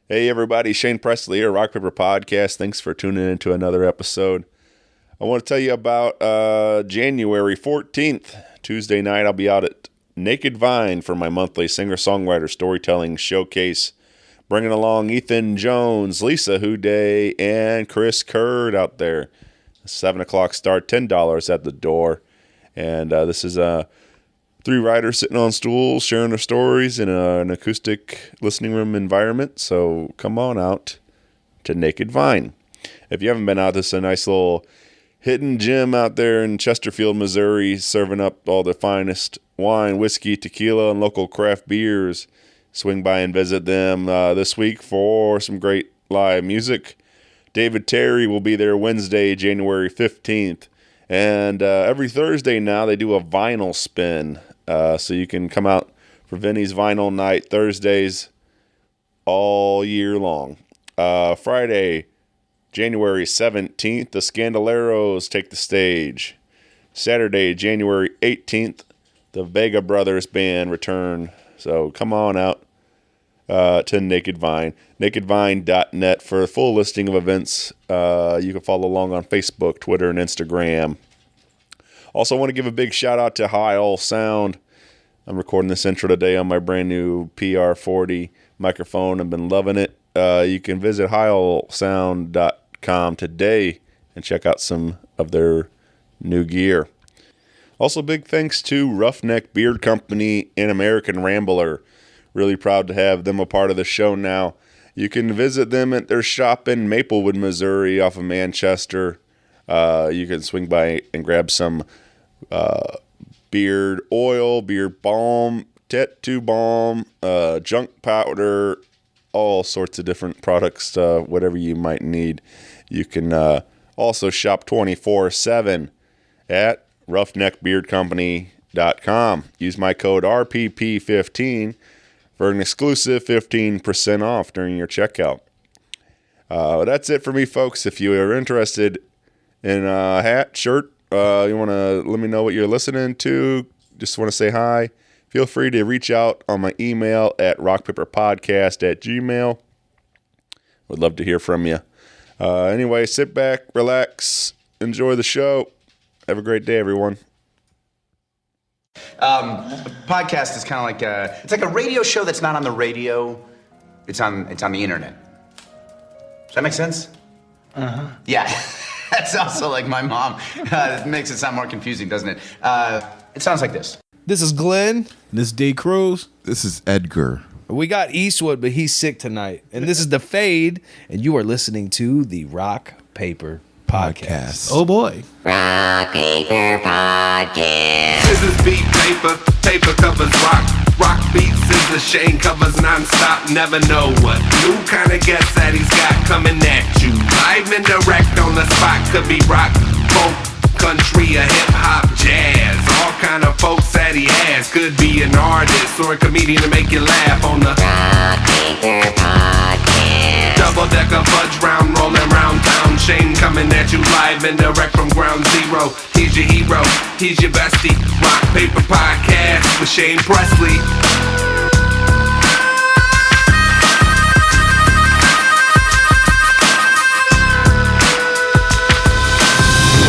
Hey everybody, Shane Presley here, Rock Paper Podcast. Thanks for tuning in to another episode. I want to tell you about January 14th, Tuesday night. I'll be out at Naked Vine for my monthly singer-songwriter storytelling showcase. Bringing along Ethan Jones, Lisa Houday, and Chris Kurd out there. 7 o'clock start, $10 at the door. And this is three writers sitting on stools, sharing their stories in an acoustic listening room environment. So come on out to Naked Vine. If you haven't been out, this is a nice little hidden gem out there in Chesterfield, Missouri, serving up all the finest wine, whiskey, tequila, and local craft beers. Swing by and visit them this week for some great live music. David Terry will be there Wednesday, January 15th. And every Thursday now they do a vinyl spin. So you can come out for Vinny's Vinyl Night Thursdays all year long. Friday, January 17th, the Scandaleros take the stage. Saturday, January 18th, the Vega Brothers Band return. So come on out to Naked Vine. NakedVine.net for a full listing of events. You can follow along on Facebook, Twitter, and Instagram. Also, I want to give a big shout out to High All Sound. I'm recording this intro today on my brand new PR40 microphone. I've been loving it. You can visit highallsound.com today and check out some of their new gear. Also, big thanks to Roughneck Beard Company and American Rambler. Really proud to have them a part of the show now. You can visit them at their shop in Maplewood, Missouri, off of Manchester. You can swing by and grab some beard oil, beard balm, tattoo balm, junk powder, all sorts of different products, whatever you might need. You can also shop 24/7 at roughneckbeardcompany.com. Use my code RPP15 for an exclusive 15% off during your checkout. That's it for me, folks. If you are interested in a hat, shirt, you want to let me know what you're listening to, just want to say hi, feel free to reach out on my email at rockpaperpodcast@gmail.com. Would love to hear from you. Anyway, sit back, relax, enjoy the show. Have a great day, everyone. A podcast is kind of like it's like a radio show that's not on the radio. It's on the internet. Does that make sense? Uh-huh. Yeah. That's also like my mom. It makes it sound more confusing, doesn't it? It sounds like this. This is Glenn. This is D. Cruz. This is Edgar. We got Eastwood, but he's sick tonight. And this is The Fade, and you are listening to the Rock Paper Podcast. Oh, boy. Rock Paper Podcast. This is beat paper, paper covers rock. Rock beats is the Shane covers non-stop. Never know what new kind of guests that he's got coming at you. Live and direct on the spot. Could be rock, folk, country, or hip-hop, jazz. All kind of folks that he has. Could be an artist or a comedian to make you laugh on the Rock Paper Podcast. double-decker fudge round, rolling round town. Shane coming at you live and direct from ground zero. He's your hero, he's your bestie. Rock Paper Podcast with Shane Presley.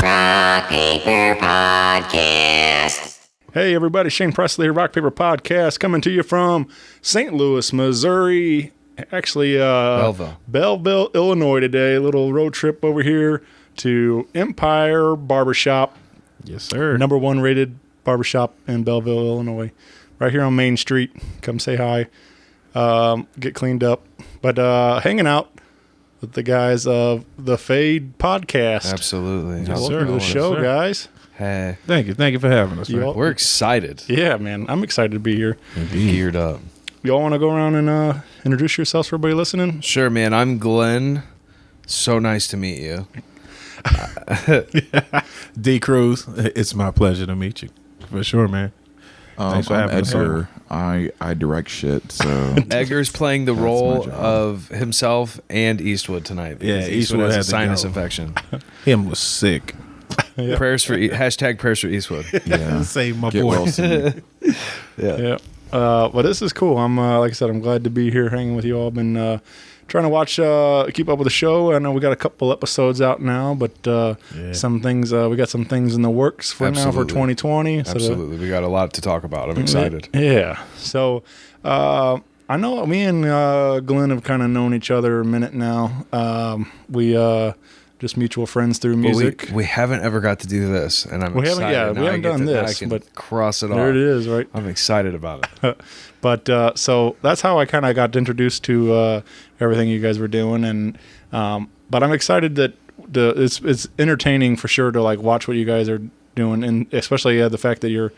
Rock Paper Podcast. Hey everybody, Shane Presley, Rock Paper Podcast, coming to you from St. Louis, Missouri. Actually, Belleville, Illinois today. A little road trip over here to Empire Barbershop. Yes, sir. Number 1 rated barbershop in Belleville, Illinois. Right here on Main Street. Come say hi. Get cleaned up. But hanging out with the guys of the Fade Podcast. Absolutely. Welcome to the show, guys. Hey. Thank you for having us, man. We're excited. Yeah, man. I'm excited to be here. Geared up. Y'all want to go around and introduce yourselves for everybody listening? Sure, man. I'm Glenn. So nice to meet you. D. Cruz, it's my pleasure to meet you. For sure, man. Thanks for I'm having us Edgar. I direct shit, so Edgar's playing the That's role my job. of himself and Eastwood tonight. Yeah, because Eastwood has a had to sinus go. infection. Him was sick. Prayers for hashtag prayers for Eastwood. yeah. Save my Get boy. well soon. Yeah. But this is cool. I'm like I said, I'm glad to be here hanging with you all. Been trying to watch, keep up with the show. I know we got a couple episodes out now, but some things we got some things in the works for now for 2020. Absolutely, we got a lot to talk about. I'm excited. Yeah. So I know me and Glenn have kind of known each other a minute now. We just mutual friends through music. We haven't ever got to do this, and I'm excited. We haven't done this, I can but cross it off. There it is, right? I'm excited about it. But so that's how I kind of got introduced to everything you guys were doing, and but I'm excited that it's entertaining for sure to like watch what you guys are doing, and especially the fact that you're.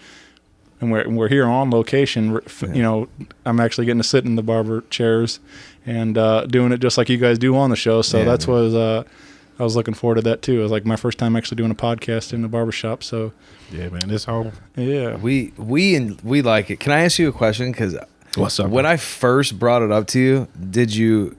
And we're here on location. You know, I'm actually getting to sit in the barber chairs and doing it just like you guys do on the show. So that's what I was looking forward to that too. It was like my first time actually doing a podcast in the barbershop. So yeah, man, it's hard. Yeah, we like it. Can I ask you a question? Because what's up? When I first brought it up to you, did you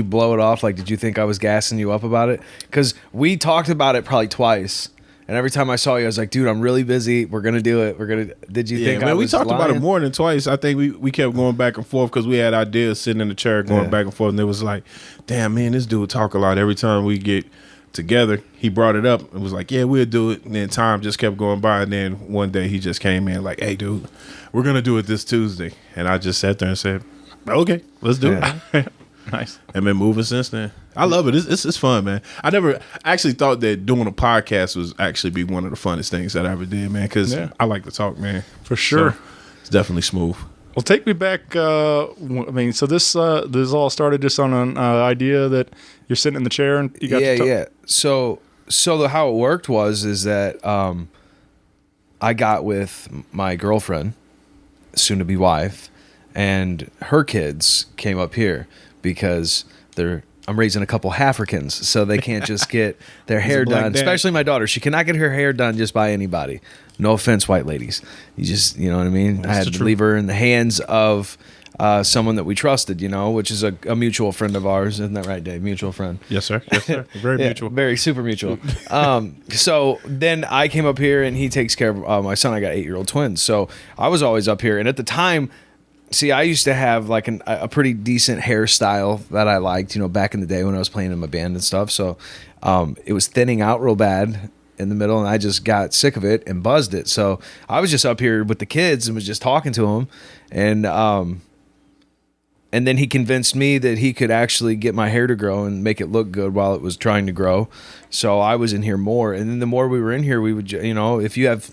blow it off? Like, did you think I was gassing you up about it? Because we talked about it probably twice. And every time I saw you, I was like, dude, I'm really busy. We're going to do it. Did you think I was we talked lying? about it more than twice. I think we kept going back and forth because we had ideas sitting in the chair going back and forth. And it was like, damn, man, this dude talk a lot. Every time we get together, he brought it up and was like, yeah, we'll do it. And then time just kept going by. And then one day he just came in like, hey, dude, we're going to do it this Tuesday. And I just sat there and said, okay, let's do it. Nice. And been moving since then. I love it. It's fun, man. I never actually thought that doing a podcast was actually be one of the funnest things that I ever did, man. Because I like to talk, man. For sure. So, it's definitely smooth. Well, take me back. I mean, so this all started just on an idea that you're sitting in the chair and you got to talk. Yeah. So how it worked is that I got with my girlfriend, soon to be wife, and her kids came up here because I'm raising a couple Africans, so they can't just get their hair done. Especially my daughter. She cannot get her hair done just by anybody. No offense, white ladies. You know what I mean? I had to leave her in the hands of someone that we trusted, which is a mutual friend of ours. Isn't that right, Dave? Mutual friend. Yes, sir. Yes, sir. Very mutual. Very super mutual. So then I came up here, and he takes care of my son. I got 8-year-old twins. So I was always up here. And at the time, see, I used to have like a pretty decent hairstyle that I liked, back in the day when I was playing in my band and stuff. So it was thinning out real bad in the middle, and I just got sick of it and buzzed it. So I was just up here with the kids and was just talking to them. And then he convinced me that he could actually get my hair to grow and make it look good while it was trying to grow. So I was in here more. And then the more we were in here, we would, if you have...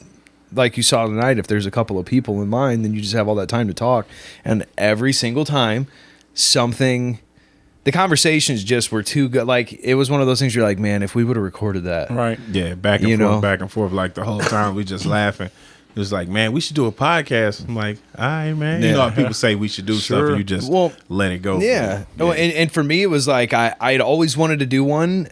like you saw tonight, if there's a couple of people in line, then you just have all that time to talk. And every single time, the conversations just were too good. Like, it was one of those things you're like, man, if we would have recorded that. Right. Yeah, back and forth, like the whole time we just laughing. It was like, man, we should do a podcast. I'm like, all right, man. You know how people say we should do stuff and you just let it go. Yeah. No, and for me, it was like, I'd always wanted to do one,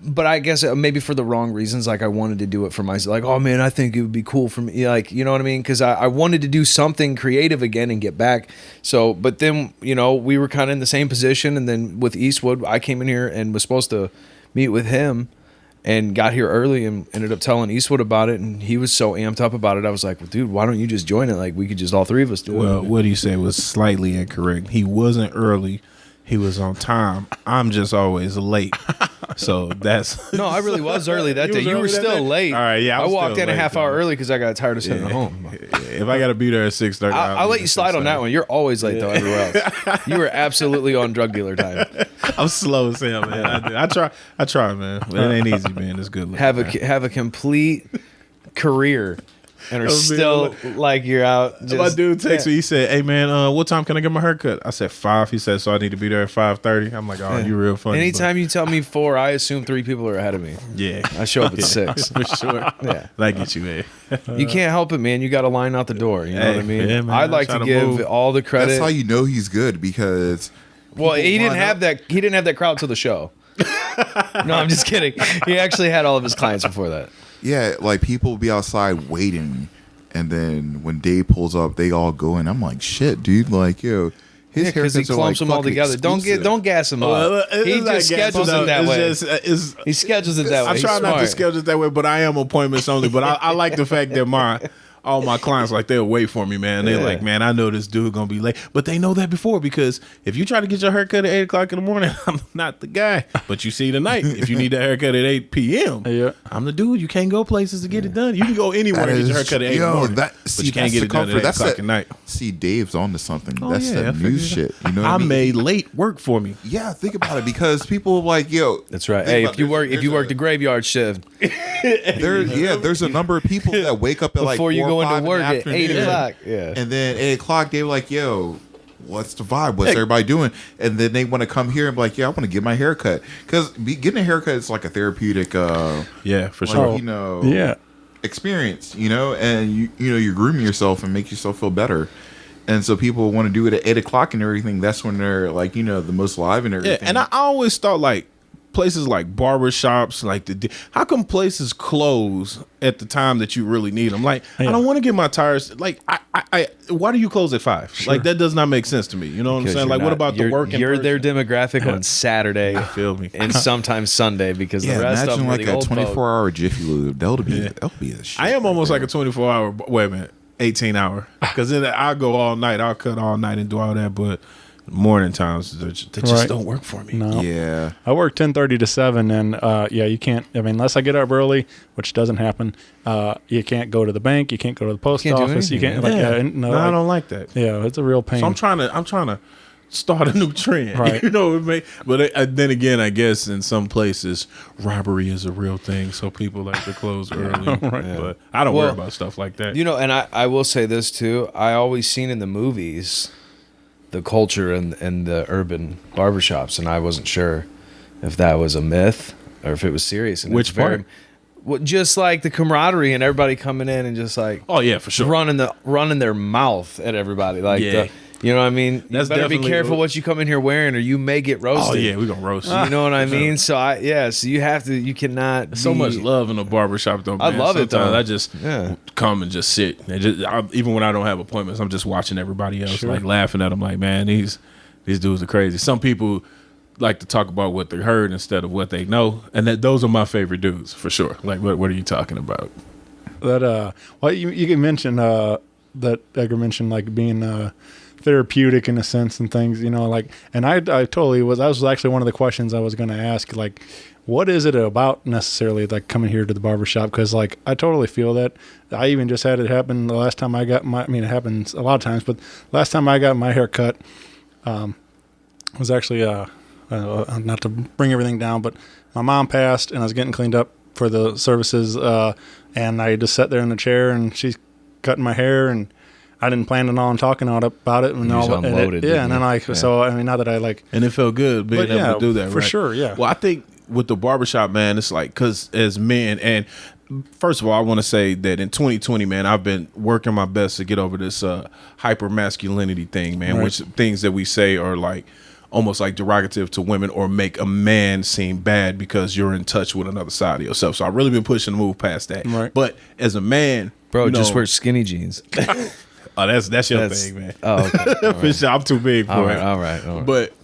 but I guess maybe for the wrong reasons. Like, I wanted to do it for myself. Like, oh man, I think it would be cool for me. Like, you know what I mean? Because I wanted to do something creative again and get back. So, but then, we were kind of in the same position. And then with Eastwood, I came in here and was supposed to meet with him and got here early and ended up telling Eastwood about it. And he was so amped up about it. I was like, well, dude, why don't you just join it? Like, we could just all three of us do it. Well, what he said was slightly incorrect. He wasn't early. He was on time. I'm just always late. So that's... No, I really was early that day. You were still late. All right, yeah. I walked in a half hour early because I got tired of sitting at home. If I got to be there at 6:30... I'll let you slide on that one. You're always late, though, everywhere else. You were absolutely on drug dealer time. I'm slow as hell, man. I try, man. But it ain't easy, man. It's good. Have a complete career. And are still like you're out. My dude texted me. He said, "Hey man, what time can I get my haircut?" I said 5. He said, "So I need to be there at 5:30." I'm like, "Oh, you real funny." Anytime you tell me 4, I assume 3 people are ahead of me. Yeah, I show up at 6 for sure. Yeah, that gets you, man. You can't help it, man. You got to line out the door. You know what I mean? Yeah, man, I'd like to give all the credit. That's how you know he's good because. Well, he didn't have that. He didn't have that crowd till the show. No, I'm just kidding. He actually had all of his clients before that. Yeah, like people will be outside waiting. And then when Dave pulls up, they all go in. I'm like, shit, dude. Like, yo, his because he clumps them all together. Exclusive. Don't gas him up. He just schedules it that way. He schedules it that way. I try not to schedule it that way, but I am appointments only. But I like the fact that all my clients, like, they'll wait for me, man. They're like, man, I know this dude gonna be late. But they know that before, because if you try to get your haircut at 8 o'clock in the morning, I'm not the guy. But you see tonight, if you need that haircut at 8 p.m., I'm the dude. You can't go places to get it done. You can go anywhere and get your haircut at 8 in the morning, but you can't get it done at 8 o'clock at night. See, Dave's on to something. Oh, That's yeah, the news shit. You know what I mean? made late work for me. Yeah, think about it, because people like, yo. That's right. Hey, if you work the graveyard shift, there's a number of people that wake up at like before you 4 go or 5 into work in the at 8 afternoon. o'clock. Yeah. And then 8 o'clock, they were like, yo, what's the vibe? What's everybody doing? And then they want to come here and be like, yeah, I want to get my hair cut. Because getting a haircut is like a therapeutic, for like, sure. you know, experience, you know, and you're grooming yourself and make yourself feel better. And so people want to do it at 8 o'clock and everything. That's when they're like, you know, the most live and everything. Yeah, and I always thought like places like barbershops, like how come places close at the time that you really need them? Like, I don't want to get my tires. Like, I why do you close at 5? Sure. Like, that does not make sense to me. You know what I'm saying? Like, what about the working? You're their demographic on Saturday. You feel me? And sometimes Sunday, because the rest of them imagine are like the a old 24-hour Jiffy Lube. That'll be a shit. I am almost right like a 24-hour. Wait a minute, 18-hour. Because then I'll go all night. I'll cut all night and do all that, but morning times they just don't work for me. No. Yeah, I work 10:30 to 7, and you can't. I mean, unless I get up early, which doesn't happen. You can't go to the bank. You can't go to the post office. You can't. I don't like that. Yeah, it's a real pain. So I'm trying to start a new trend. Right. You know, but then again, I guess in some places robbery is a real thing, so people like to close early. Right. But I don't worry about stuff like that. You know, and I will say this too. I always seen in the movies the culture and the urban barbershops, and I wasn't sure if that was a myth or if it was serious. And Which part? Well, just like the camaraderie and everybody coming in and just like, oh yeah, for sure, running their mouth at everybody, like you know what I mean? That's you better be definitely careful what you come in here wearing, or you may get roasted. Oh yeah, we gonna roast you. You know what I mean? So so you have to. You cannot. So much love in a barbershop though, man. I love it though. I just come and just sit. And even when I don't have appointments, I'm just watching everybody else, like laughing at them. Like, man, these dudes are crazy. Some people like to talk about what they heard instead of what they know, and those are my favorite dudes for sure. Like, what are you talking about? That well, you can mention that Edgar mentioned, like being therapeutic in a sense and things, you know, like, and I totally was. That was actually one of the questions I was going to ask, like, what is it about necessarily like coming here to the barbershop? Because like I totally feel that. I even just had it happen the last time I got my. I mean, it happens a lot of times, but last time I got my hair cut, was actually not to bring everything down, but my mom passed and I was getting cleaned up for the services, and I just sat there in the chair and she's cutting my hair, and I didn't plan on talking about it, and you all unloaded, and then so I mean, now that I like, and it felt good being able to do that, for right? sure, yeah. Well, I think with the barbershop, man, it's like, because as men, and first of all, I want to say that in 2020, man, I've been working my best to get over this hyper masculinity thing, man, which things that we say are like almost like derogative to women or make a man seem bad because you're in touch with another side of yourself. So I've really been pushing to move past that. Right. But as a man, bro, just wear skinny jeans. Oh, that's your thing, man. Oh, okay. For sure, I'm too big for it. All right. But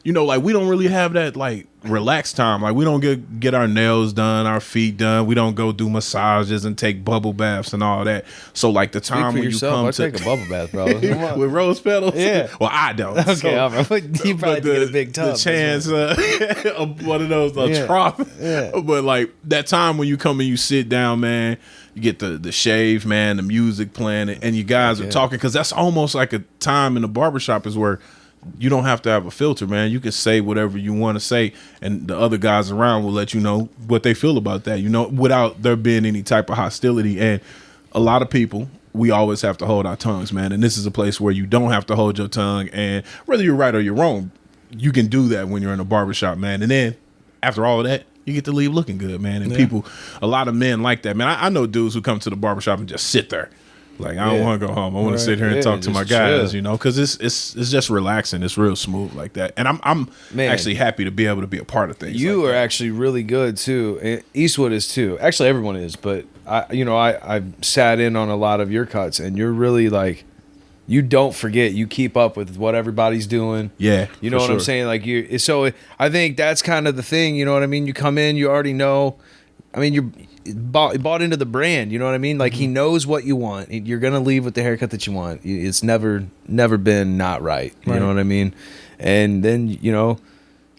you know, like, we don't really have that like relaxed time. Like, we don't get our nails done, our feet done. We don't go do massages and take bubble baths and all that. So like the time when you come I to take a bubble bath, bro. with rose petals. Yeah. Well, I don't. Okay, So, all right. But you probably get a big tub. The chance of one of those trough. Yeah. But like that time when you come and you sit down, man, you get the shave, man, the music playing, and you guys are talking, because that's almost like a time in the barbershop is where you don't have to have a filter, man. You can say whatever you want to say, and the other guys around will let you know what they feel about that, you know, without there being any type of hostility. And a lot of people, we always have to hold our tongues, man. And this is a place where you don't have to hold your tongue. And whether you're right or you're wrong, you can do that when you're in a barbershop, man. And then after all of that, you get to leave looking good, man. And people, a lot of men like that, man. I know dudes who come to the barbershop and just sit there. Like, I don't want to go home. I want to sit here and talk to my guys, you know, because it's just relaxing. It's real smooth like that. And I'm actually happy to be able to be a part of things. You like are that. actually really good too. Eastwood is too. Actually, everyone is. But I sat in on a lot of your cuts, and you're really like, you don't forget. You keep up with what everybody's doing. Yeah, you know what I'm saying. Like so I think that's kind of the thing. You know what I mean? You come in, you already know I mean, you're bought into the brand. You know what I mean? Like he knows what you want. You're gonna leave with the haircut that you want. It's never been not right. You know what I mean? And then you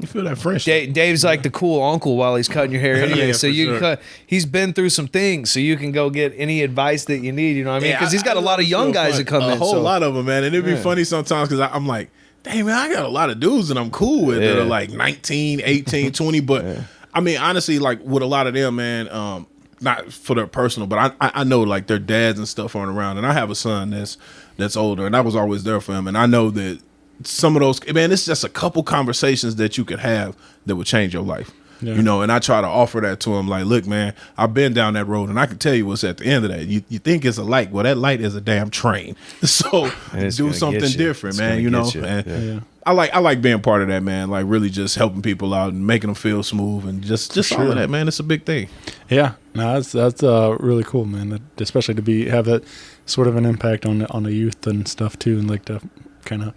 feel that friendship. Dave's like the cool uncle while he's cutting your hair anyway. Yeah, so for you sure. can cut. He's been through some things, so you can go get any advice that you need. You know what I mean? Because he's got a lot of young guys that come in. A whole so. lot of them, man. And it'd be funny sometimes because I'm like, dang, man, I got a lot of dudes that I'm cool with that are like 19, 18, 20. But I mean, honestly, like with a lot of them, man, not for their personal, but I know like their dads and stuff aren't around. And I have a son that's older, and I was always there for him. And I know that some of those, man, it's just a couple conversations that you could have that would change your life. Yeah. And I try to offer that to him. Like, look, man, I've been down that road, and I can tell you what's at the end of that. You think it's a light. Well, that light is a damn train. So do something different, man. And I like being part of that, man. Like really just helping people out and making them feel smooth and just all of that, man. It's a big thing. Yeah, no, that's really cool, man. Especially to have that sort of an impact on the youth and stuff too, and like to kind of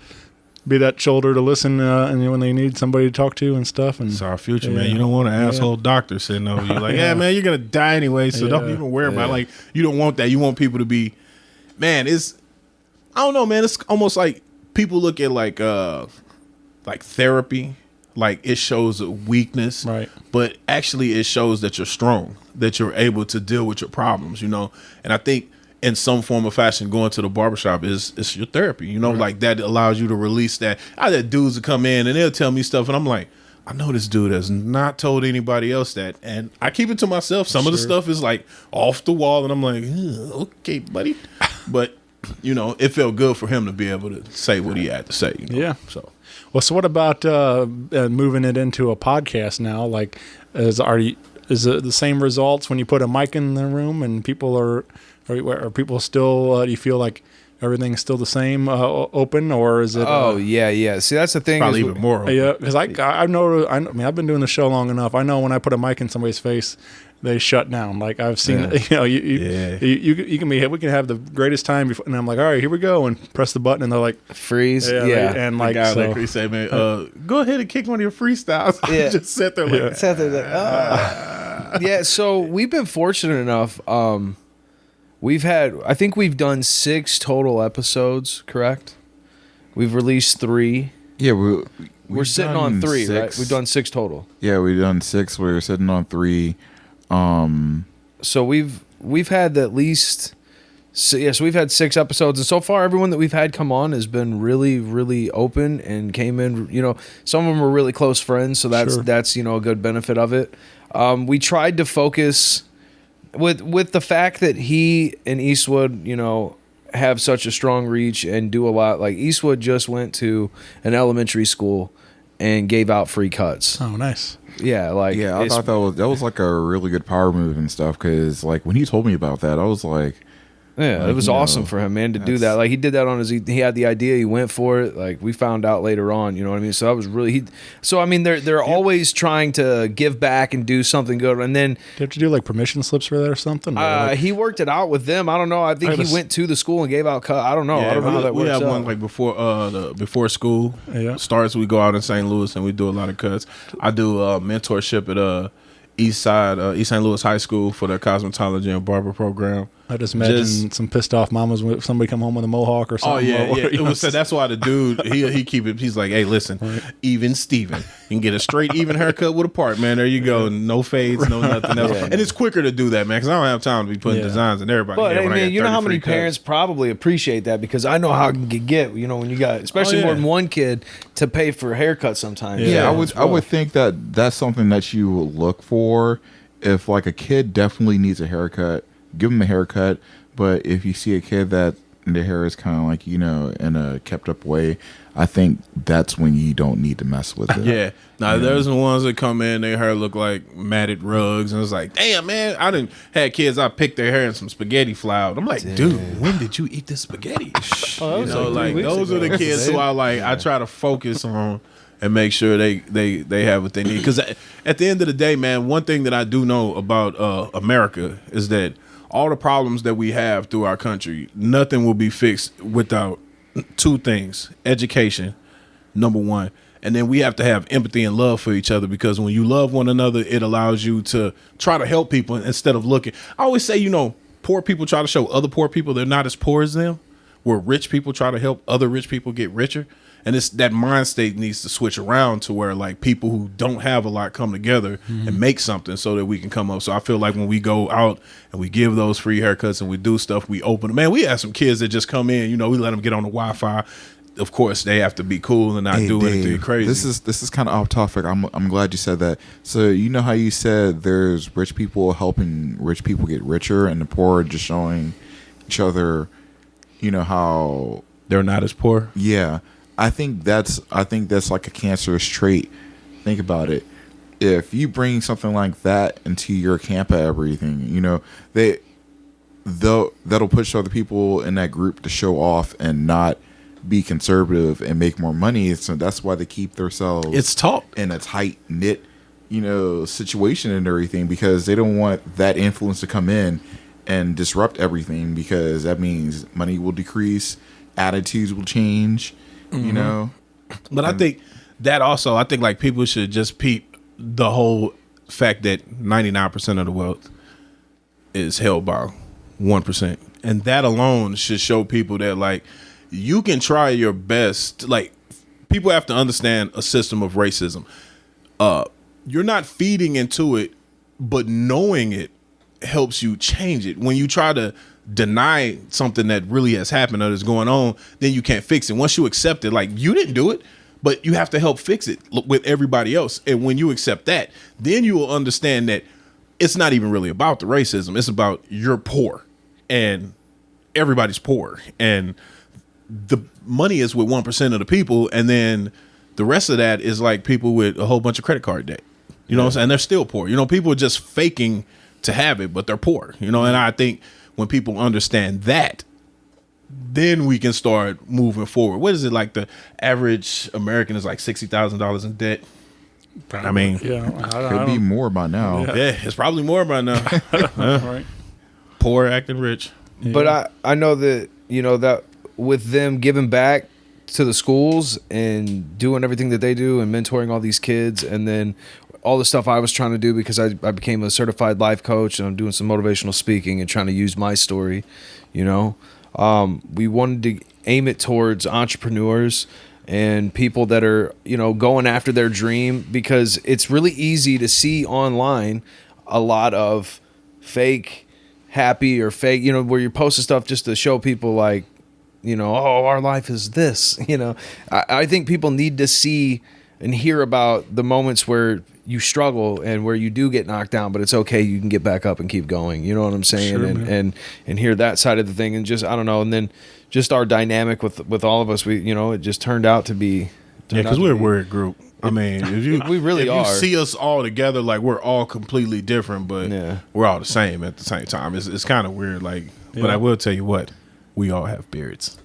be that shoulder to listen and when they need somebody to talk to and stuff. And it's our future, man. You don't want an asshole doctor sitting over you like, yeah, man, you're gonna die anyway, so don't even worry about it. Like you don't want that. You want people to be, man. I don't know, man. It's almost like people look at like therapy, like it shows a weakness, right? But actually, it shows that you're strong, that you're able to deal with your problems, And I think in some form or fashion, going to the barbershop is your therapy, like that allows you to release that. I had dudes that come in and they'll tell me stuff, and I'm like, I know this dude has not told anybody else that, and I keep it to myself. Some of the stuff is like off the wall, and I'm like, okay, buddy, but it felt good for him to be able to say what he had to say. Yeah. So, so what about moving it into a podcast now? Like, is it the same results when you put a mic in the room and people are people still? Do you feel like everything's still the same, open, or is it? Yeah. See, that's the thing. Probably even more open. Yeah, because I know. I mean, I've been doing the show long enough. I know when I put a mic in somebody's face, they shut down. Like I've seen, you can be. We can have the greatest time, before, and I'm like, all right, here we go, and press the button, and they're like, freeze. And like, like he said, man, go ahead and kick one of your freestyles. Yeah, just sit there like, yeah. So we've been fortunate enough. I think we've done 6 total episodes, correct? We've released 3. Yeah, we're sitting on 3, 6. right? We've done 6 total. Yeah, we've done 6. We're sitting on 3. So we've had at least, so we've had 6 episodes, and so far everyone that we've had come on has been really, really open and came in. Some of them are really close friends, so that's a good benefit of it. We tried to focus. With the fact that he and Eastwood, have such a strong reach and do a lot. Like Eastwood just went to an elementary school and gave out free cuts. Oh, nice. Yeah, I thought that was like a really good power move and stuff. Because like when he told me about that, I was like, yeah, it was awesome for him, man, to do that. Like he did that on he had the idea, he went for it. Like we found out later on, you know what I mean? So that was really they're always trying to give back and do something good. And then do you have to do like permission slips for that or something? He worked it out with them. I don't know. I think he went to the school and gave out cut. I don't know. I don't know how that works. We have out. one like before school starts. We go out in St. Louis and we do a lot of cuts. I do mentorship at East St. Louis High School for the cosmetology and barber program. I just imagine some pissed off mamas with somebody come home with a mohawk or something. Oh yeah. So that's why the dude he keep it. He's like, hey, listen, even Steven, you can get a straight even haircut with a part, man. There you go, no fades, no nothing else. And it's quicker to do that, man, because I don't have time to be putting designs in everybody. But hey, man, you know how many parents probably appreciate that, because I know how it can get. When you got especially more than one kid to pay for a haircut sometimes. Yeah, I would think that that's something that you would look for. If like a kid definitely needs a haircut, give him a haircut. But if you see a kid that their hair is kind of like, in a kept up way, I think that's when you don't need to mess with it. Yeah. Now, there's the ones that come in, their hair look like matted rugs. And it's like, damn, man, I done had kids, I picked their hair in some spaghetti flour. I'm like, dude, when did you eat this spaghetti? Those are the kids who I try to focus on and make sure they have what they need. Because at the end of the day, man, one thing that I do know about America is that all the problems that we have through our country, nothing will be fixed without 2 things. Education, number 1, And then we have to have empathy and love for each other, because when you love one another, it allows you to try to help people instead of looking. I always say, poor people try to show other poor people they're not as poor as them, where rich people try to help other rich people get richer. And it's that mind state needs to switch around to where like people who don't have a lot come together and make something so that we can come up. So I feel like when we go out and we give those free haircuts and we do stuff, we open them. Man, we have some kids that just come in, we let them get on the Wi-Fi. Of course, they have to be cool and not do anything crazy. This is kind of off topic. I'm glad you said that. So you know how you said there's rich people helping rich people get richer, and the poor just showing each other, how they're not as poor. Yeah, I think that's like a cancerous trait. Think about it. If you bring something like that into your camp at everything, that'll push other people in that group to show off and not be conservative and make more money. So that's why they keep themselves in a tight knit, situation and everything, because they don't want that influence to come in and disrupt everything, because that means money will decrease, attitudes will change, But I think like people should just peep the whole fact that 99% of the wealth is held by 1%. And that alone should show people that like you can try your best. Like, people have to understand a system of racism. You're not feeding into it, but knowing it helps you change it. When you try to deny something that really has happened or is going on, then you can't fix it. Once you accept it, like, you didn't do it, but you have to help fix it with everybody else. And when you accept that, then you will understand that it's not even really about the racism. It's about you're poor and everybody's poor. And the money is with 1% of the people, and then the rest of that is like people with a whole bunch of credit card debt. You know what I'm saying? They're still poor. People are just faking to have it, but they're poor. And I think when people understand that, then we can start moving forward. What is it, like the average American is like $60,000 in debt? Probably. I mean, could be more by now. Yeah, it's probably more by now. Right. Poor acting rich. Yeah. But I know that, that with them giving back to the schools and doing everything that they do and mentoring all these kids, and then all the stuff I was trying to do, because I became a certified life coach and I'm doing some motivational speaking and trying to use my story, we wanted to aim it towards entrepreneurs and people that are, going after their dream, because it's really easy to see online a lot of fake happy or fake, where you're posting stuff just to show people like, oh, our life is this, I think people need to see and hear about the moments where you struggle and where you do get knocked down, but it's okay. You can get back up and keep going. You know what I'm saying? Sure, and hear that side of the thing, and just, I don't know. And then just our dynamic with all of us, we, it just turned out to be. Yeah, because we're a weird group. I mean, if we really if are. You see us all together, like, we're all completely different, but we're all the same at the same time. It's kind of weird, like. But I will tell you what, we all have beards.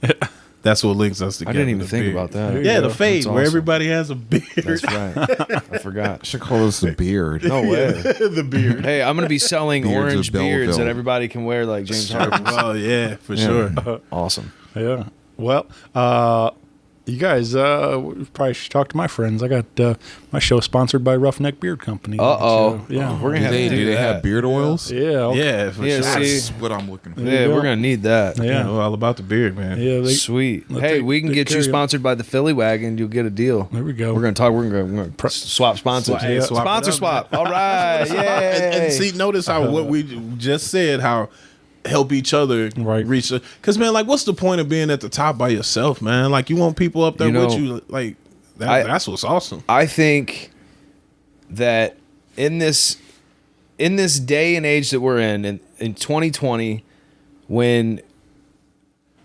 That's what links us together. I didn't even think about that. Yeah, the fade where everybody has a beard. That's right. I forgot. Should call this the beard. No way. The beard. Hey, I'm gonna be selling Beards orange of beards Belleville. that everybody can wear, like James Harden. Oh yeah, for sure. Awesome. Yeah. Well, you guys probably should talk to my friends. I got my show sponsored by Roughneck Beard Company. Uh-oh. Yeah. We're gonna have to do they that. have beard oils? Yeah. Okay. Yeah, for Yeah, sure. see? That's what I'm looking for. Yeah, we're gonna need that. Yeah. You know, all about the beard, man. Yeah. Sweet. Let's Hey, take- we can take get you care of you. sponsored by the Philly Wagon. You'll get a deal. There we go. We're gonna talk. We're gonna swap sponsors. Swap- yeah, swap it Sponsor up. swap. All right. Yeah. And see, notice how what we just said, how help each other reach. Because, man, like, what's the point of being at the top by yourself, man? Like, you want people up there with you. Like, that's what's awesome. I think that in this day and age that we're in 2020, when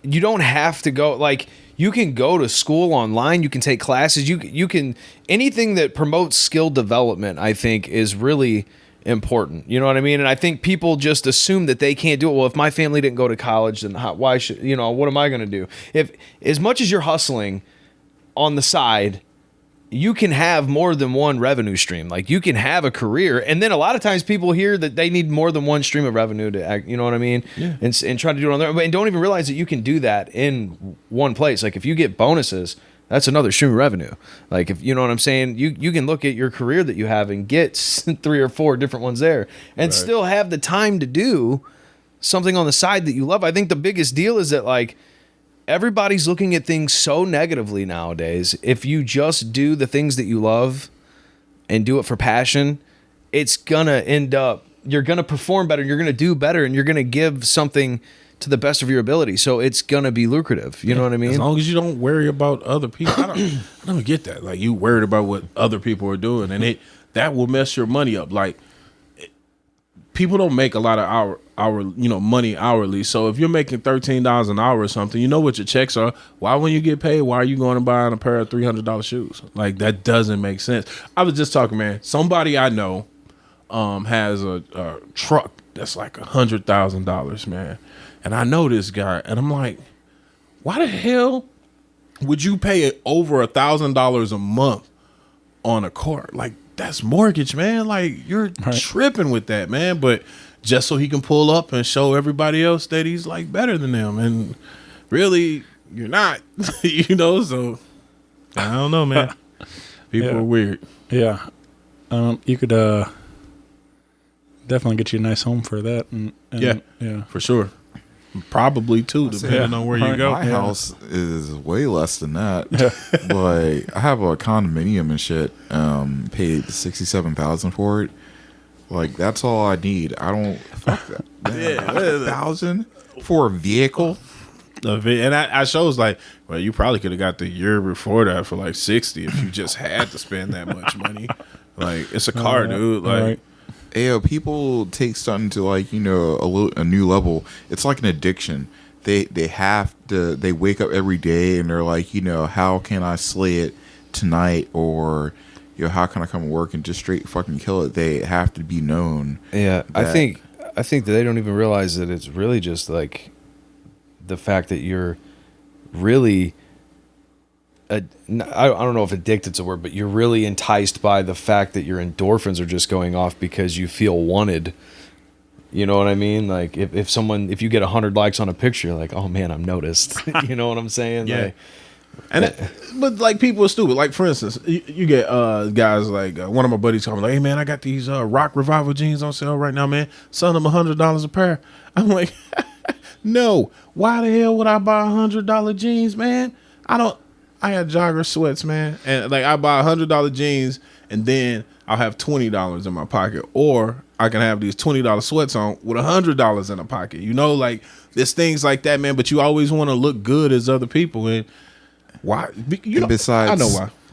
you don't have to go, like, you can go to school online, you can take classes, you can, anything that promotes skill development, I think, is really important. You know what I mean? And I think people just assume that they can't do it. Well, if my family didn't go to college, then why should, what am I going to do? If, as much as you're hustling on the side, you can have more than one revenue stream. Like, you can have a career, and then a lot of times people hear that they need more than one stream of revenue to act, you know what I mean? Yeah. And try to do it on their own, and don't even realize that you can do that in one place. Like, if you get bonuses, That's another stream of revenue. Like, if you know what I'm saying, you can look at your career that you have and get 3 or 4 different ones there and still have the time to do something on the side that you love. I think the biggest deal is that, like, everybody's looking at things so negatively nowadays. If you just do the things that you love and do it for passion, it's gonna end up, you're gonna perform better, you're gonna do better, and you're gonna give something to the best of your ability. So it's gonna be lucrative. You know what I mean? As long as you don't worry about other people. I don't get that. Like, you worried about what other people are doing, and that will mess your money up. Like, people don't make a lot of money hourly. So if you're making $13 an hour or something, you know what your checks are. Why, when you get paid, why are you going to buy a pair of $300 shoes? Like, that doesn't make sense. I was just talking, man. Somebody I know has a truck that's like $100,000, man. And I know this guy, and I'm like, why the hell would you pay over $1,000 a month on a car? Like, that's mortgage, man. Like, you're tripping with that, man. But just so he can pull up and show everybody else that he's like better than them, and really, you're not. You know, so I don't know, man. People are weird. Yeah, you could definitely get you a nice home for that. And yeah, for sure. Probably too, depending on where you go. My house is way less than that. But I have a condominium and shit. Paid $67,000 for it. Like, that's all I need. I don't fuck that. $1,000 for a vehicle. And I shows like, well, you probably could have got the year before that for like 60 if you just had to spend that much money. Like, it's a car, dude. Like. Hey, people take something to, like, you know, a new level. It's like an addiction. They have to. They wake up every day and they're like, you know, how can I slay it tonight, or, you know, how can I come to work and just straight fucking kill it? They have to be known. Yeah, I think that they don't even realize that it's really just like the fact that you're really. I don't know if addicted's a word, but you're really enticed by the fact that your endorphins are just going off because you feel wanted. You know what I mean? Like, if you get 100 likes on a picture, you're like, oh man, I'm noticed. You know what I'm saying? Yeah. Like, but like, people are stupid. Like, for instance, you get guys like one of my buddies coming like, hey man, I got these Rock Revival jeans on sale right now, man. Selling them $100 a pair. I'm like, no. Why the hell would I buy $100 jeans, man? I had jogger sweats, man, and like, I buy $100 jeans, and then I'll have $20 in my pocket, or I can have these $20 sweats on with $100 in a pocket. You know, like, there's things like that, man. But you always want to look good as other people, and why? Besides,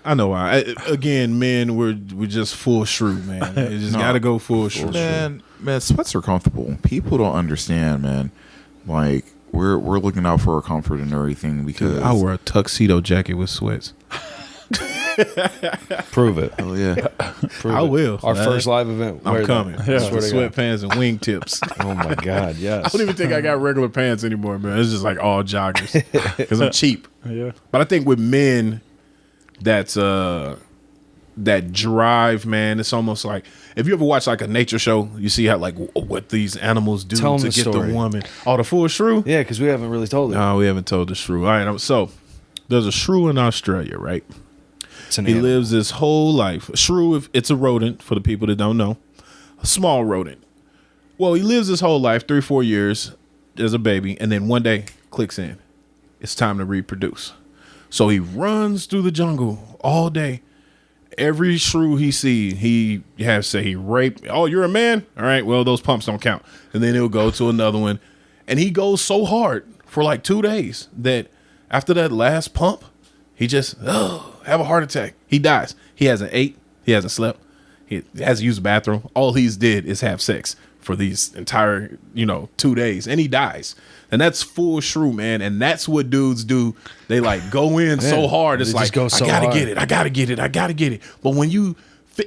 I know why. Again, men, we're just full shrew, man. You just gotta go full shrew. Man, sweats are comfortable. People don't understand, man. Like, we're looking out for our comfort and everything, because I wear a tuxedo jacket with sweats. Prove it. Oh yeah, I will. Our first live event. I'm coming. Yeah. Sweatpants and wingtips. Oh my God, yes. I don't even think I got regular pants anymore, man. It's just like all joggers because I'm cheap. Yeah. But I think with men, that's that drive, man. It's almost like, if you ever watch like a nature show, you see how, like, what these animals do Tell to the get story. the woman. Oh, the full shrew? Yeah, because we haven't really told it. No, we haven't told the shrew. All right, so there's a shrew in Australia, right? It's an He animal. lives his whole life. A shrew, if it's a rodent, for the people that don't know, a small rodent. Well, he lives his whole life, 3-4 years as a baby, and then one day clicks in. It's time to reproduce. So he runs through the jungle all day. Every shrew he sees, he has to say he raped. Oh, you're a man? All right, well, those pumps don't count. And then he'll go to another one. And he goes so hard for like 2 days that after that last pump, he just have a heart attack. He dies. He hasn't ate. He hasn't slept. He hasn't used the bathroom. All he's did is have sex for these entire, 2 days. And he dies. And that's full shrew, man. And that's what dudes do. They like go in so hard. It's like, I gotta get it. I gotta get it. I gotta get it. But when you,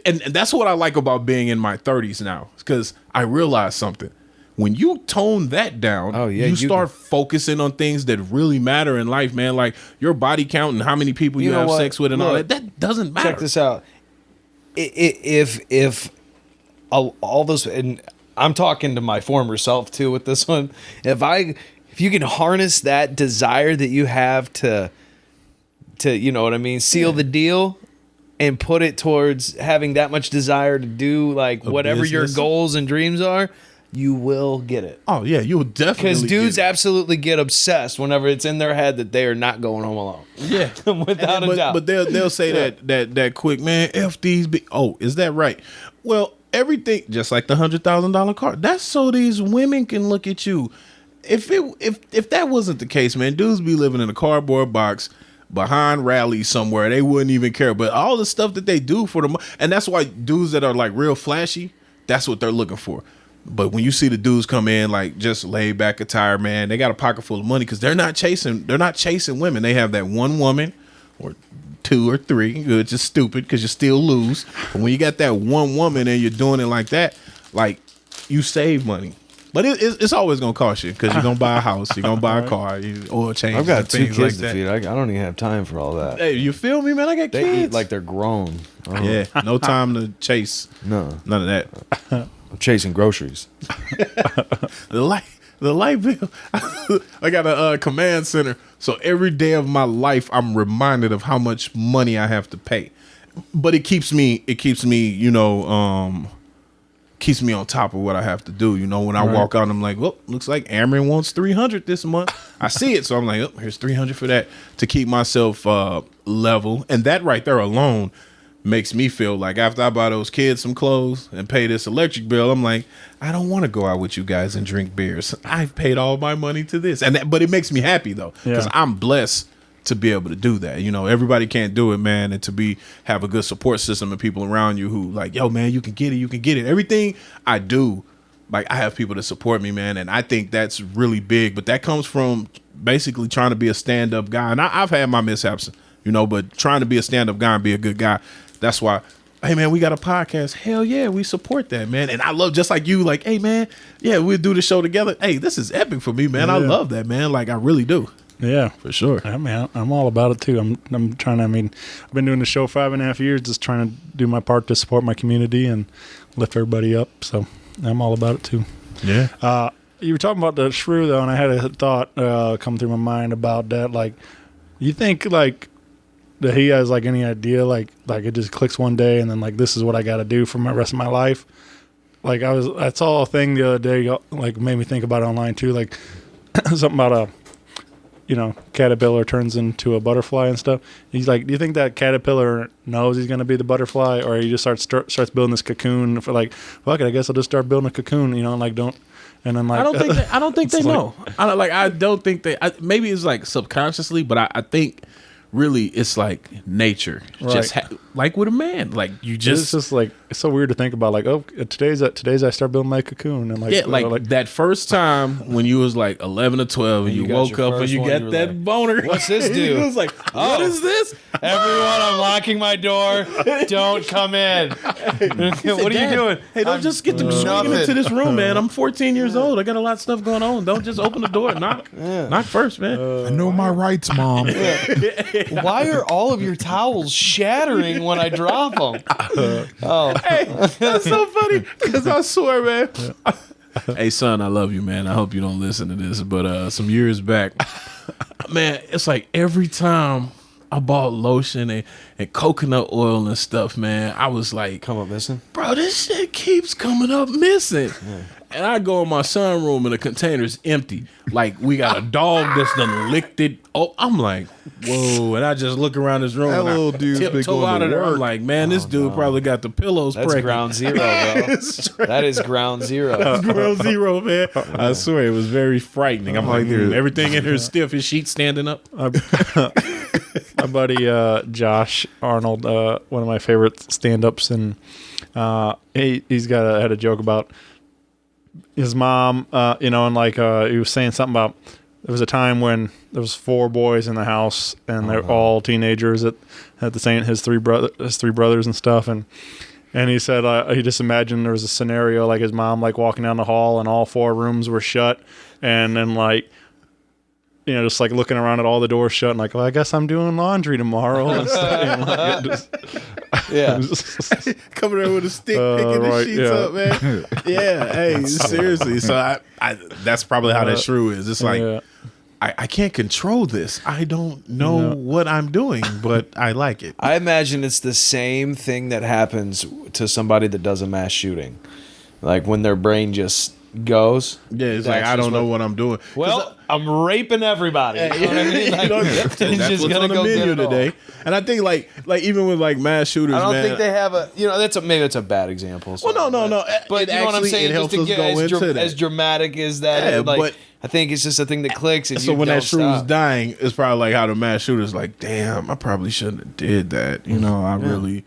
and that's what I like about being in my 30s now, because I realized something. When you tone that down, you start focusing on things that really matter in life, man. Like your body count and how many people you have sex with and all that. That doesn't matter. Check this out. If all those, and I'm talking to my former self too with this one. If you can harness that desire that you have to to, you know what I mean, seal the deal and put it towards having that much desire to do like whatever your business. goals and dreams are, you will get it. Oh yeah, you will definitely. Because dudes get it. absolutely get obsessed whenever it's in their head that they are not going home alone. Yeah, Without a doubt. But they'll say that quick, man. F these. Oh, is that right? Well, everything just like the $100,000 car. That's so these women can look at you. If that wasn't the case, man, dudes be living in a cardboard box behind rallies somewhere. They wouldn't even care. But all the stuff that they do for them, and that's why dudes that are like real flashy, that's what they're looking for. But when you see the dudes come in like just laid back attire, man, they got a pocket full of money because they're not chasing women. They have that one woman or two or three, which is stupid because you still lose. But when you got that one woman and you're doing it like that, like you save money. But it's always gonna cost you because you're gonna buy a house, you're gonna buy a car, oil change. I've got 2 kids like to that. feed. I don't even have time for all that. Hey, you feel me, man? I got They kids. eat like they're grown. Yeah, no time to chase. No. None of that. I'm chasing groceries. The light bill. I got a command center, so every day of my life, I'm reminded of how much money I have to pay. But it keeps me, keeps me on top of what I have to do. You know, when I walk out, I'm like, well, looks like Amron wants 300 this month. I see it, so I'm like, oh, here's 300 for that to keep myself level. And that right there alone makes me feel like after I buy those kids some clothes and pay this electric bill, I'm like, I don't want to go out with you guys and drink beers. I've paid all my money to this, but it makes me happy though because I'm blessed to be able to do that. You know, everybody can't do it, man, and to have a good support system and people around you who like, yo, man, you can get it. Everything I do, like I have people that support me, man, and I think that's really big. But that comes from basically trying to be a stand-up guy, and I've had my mishaps, but trying to be a stand-up guy and be a good guy. That's why, hey, man, we got a podcast. Hell yeah, we support that, man. And I love, just like you, like, hey, man, yeah, we'll do the show together. Hey, this is epic for me, man. I love that, man. Like, I really do. Yeah, for sure. I mean, I'm all about it too. I'm trying to. I mean, I've been doing the show 5.5 years, just trying to do my part to support my community and lift everybody up. So I'm all about it too. Yeah. You were talking about the shrew though, and I had a thought come through my mind about that. Like, you think like that he has like any idea like it just clicks one day and then like this is what I got to do for my rest of my life. Like I saw a thing the other day like made me think about it online too. Like something about a caterpillar turns into a butterfly and stuff. He's like, do you think that caterpillar knows he's going to be the butterfly, or he just starts building this cocoon for like, fuck it, I guess I'll just start building a cocoon, and like don't, and then like I don't think they know. I don't think they. Maybe it's like subconsciously, but I think really it's like nature, Right. just like with a man, like you it's just just like it's so weird to think about. Like, oh, today's I start building my cocoon, and like like that first time when you was like 11 or 12 and you got woke your up and first you one, got you were that like, boner. "What's this do?" You was like, what is this? Everyone, I'm locking my door. Don't come in. What are you Dad, doing? Hey, don't just get to swinging nothing. into this room, man. I'm 14 years old. I got a lot of stuff going on. Don't just open the door. Knock first, man. I know my rights, Mom. Why are all of your towels shattering when I drop them? Hey, that's so funny because I swear, man. Hey, son, I love you, man. I hope you don't listen to this, but some years back, man, it's like every time I bought lotion and coconut oil and stuff, man, I was like, Come up missing? bro, this shit keeps coming up missing. And I go in my sunroom and the container's empty. Like we got a dog that's done licked it. Oh, I'm like, whoa. And I just look around this room That and little I dude's been tiptoe going out to of there. I'm work. like, man, this dude probably got the pillows That's pregnant. ground zero, bro. That is ground zero. Ground zero, man. I swear it was very frightening. I'm like, dude. everything in here is stiff. His sheet standing up. my buddy Josh Arnold, one of my favorite stand-ups, and he's had a joke about his mom, and like he was saying something about there was a time when there was 4 boys in the house and they're all teenagers at the same his three brothers and stuff, and he said he just imagined there was a scenario like his mom like walking down the hall and all 4 rooms were shut, and then like just like looking around at all the doors shut and like, well, I guess I'm doing laundry tomorrow. And like, Yeah. Coming there with a stick, picking the right, sheets yeah. up, man. Yeah, hey, seriously. So I that's probably how that shrew is. It's like, yeah. I can't control this. I don't know what I'm doing, but I like it. I imagine it's the same thing that happens to somebody that does a mass shooting. Like when their brain just goes. Yeah, it's like, I don't know what I'm doing. Well, I'm raping everybody. You know what I mean? Like, That's he's just what's gonna on the go get menu it all. today. And I think like even with like mass shooters, I don't man. think they have a. You know, maybe that's a bad example. Well, no. But you know what I'm saying? It helps Just us to go get into that. as dramatic as that. Yeah, like, but I think it's just a thing that clicks. And So you when don't that shroom's stop. dying, it's probably like how the mass shooter's like, damn, I probably shouldn't have did that. You know, I really.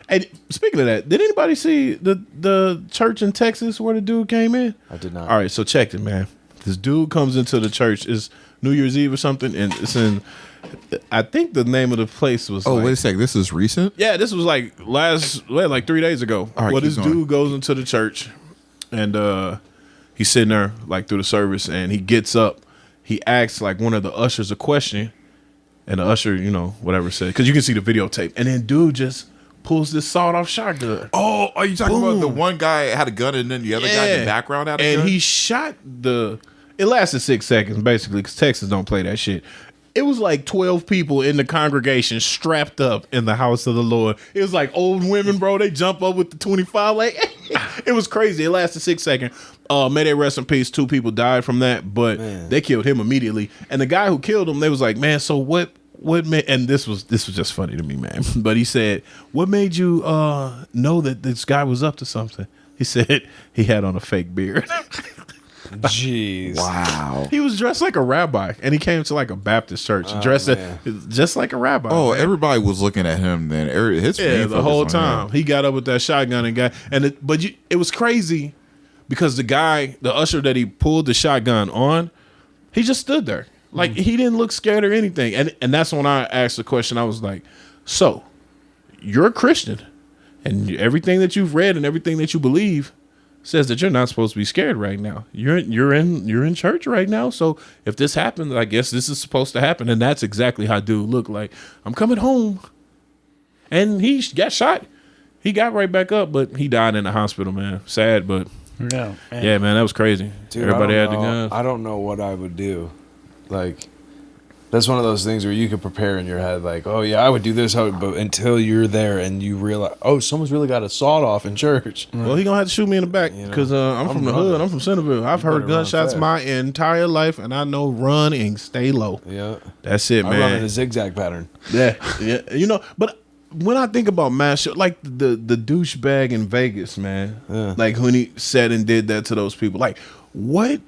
And speaking of that, did anybody see the church in Texas where the dude came in? I did not. All right, so check it, man. This dude comes into the church. It's New Year's Eve or something, and it's in. I think the name of the place was. Oh, like, wait a sec. This is recent? yeah, this was like like 3 days ago. All right, well, keep this going. dude goes into the church, and he's sitting there like through the service, and he gets up. He asks like one of the ushers a question, and the usher, you know, whatever said, because you can see the videotape, and then dude just pulls this sawed-off shotgun. Oh, are you talking about the Boom. one guy had a gun and then the other guy in the background had a and gun? he shot the. It lasted 6 seconds basically, because Texas don't play that shit. It was like 12 people in the congregation strapped up in the house of the Lord. It was like old women, bro. They jump up with the 25. Like, it was crazy. It lasted 6 seconds. May they rest in peace. 2 people died from that, but they killed him immediately. And the guy who killed him, they was like, man, so what made, and this was just funny to me, man. But he said, what made you know that this guy was up to something? He said he had on a fake beard. Jeez. Wow. He was dressed like a rabbi, and he came to like a Baptist church, dressed just like a rabbi. Oh, man. everybody was looking at him then. His Yeah, main the focus whole on time him. he got up with that shotgun and got it was crazy because the usher that he pulled the shotgun on, he just stood there like he didn't look scared or anything, and that's when I asked the question. I was like, so you're a Christian, and everything that you've read and everything that you believe says that you're not supposed to be scared right now. You're in church right now. So if this happens, I guess this is supposed to happen. And that's exactly how dude looked like. I'm coming home. And he got shot. He got right back up, but he died in the hospital, man. Sad, but No. yeah, man, that was crazy. Dude, Everybody I had don't the know. guns. I don't know what I would do. Like, that's one of those things where you could prepare in your head, like, oh yeah, I would do this, but until you're there and you realize, oh, someone's really got a sawed off in church. Well, he gonna have to shoot me in the back You know, because I'm from the running. hood. I'm from Centerville. I've heard better run gunshots fast. my entire life, and I know run and stay low. Yeah, That's it, I run in man. a zigzag pattern. Yeah, you know, but when I think about mass show, like the douchebag in Vegas, man, like when he said and did that to those people, like what?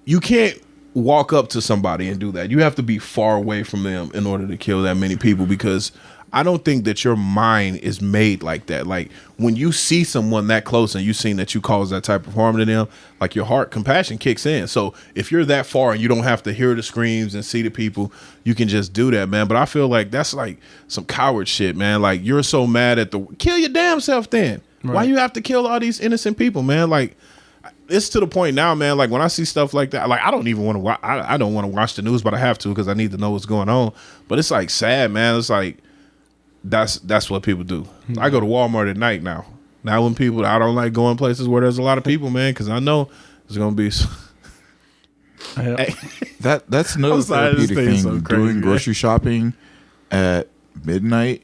You can't walk up to somebody and do that. You have to be far away from them in order to kill that many people, because I don't think that your mind is made like that. Like when you see someone that close and you seen that you cause that type of harm to them, like your heart compassion kicks in. So if you're that far and you don't have to hear the screams and see the people, you can just do that, man. But I feel like that's like some coward shit, man. Like you're so mad at kill your damn self then. Right. Why you have to kill all these innocent people, man? Like it's to the point now, man. Like when I see stuff like that, like I don't even want to watch. I don't want to watch the news, but I have to because I need to know what's going on. But it's like sad, man. It's like that's what people do. I go to Walmart at night now. Now when people, I don't like going places where there's a lot of people, man, because I know there's gonna be. That's another I'm sorry, this therapeutic thing's thing. so crazy, Doing man. grocery shopping at midnight.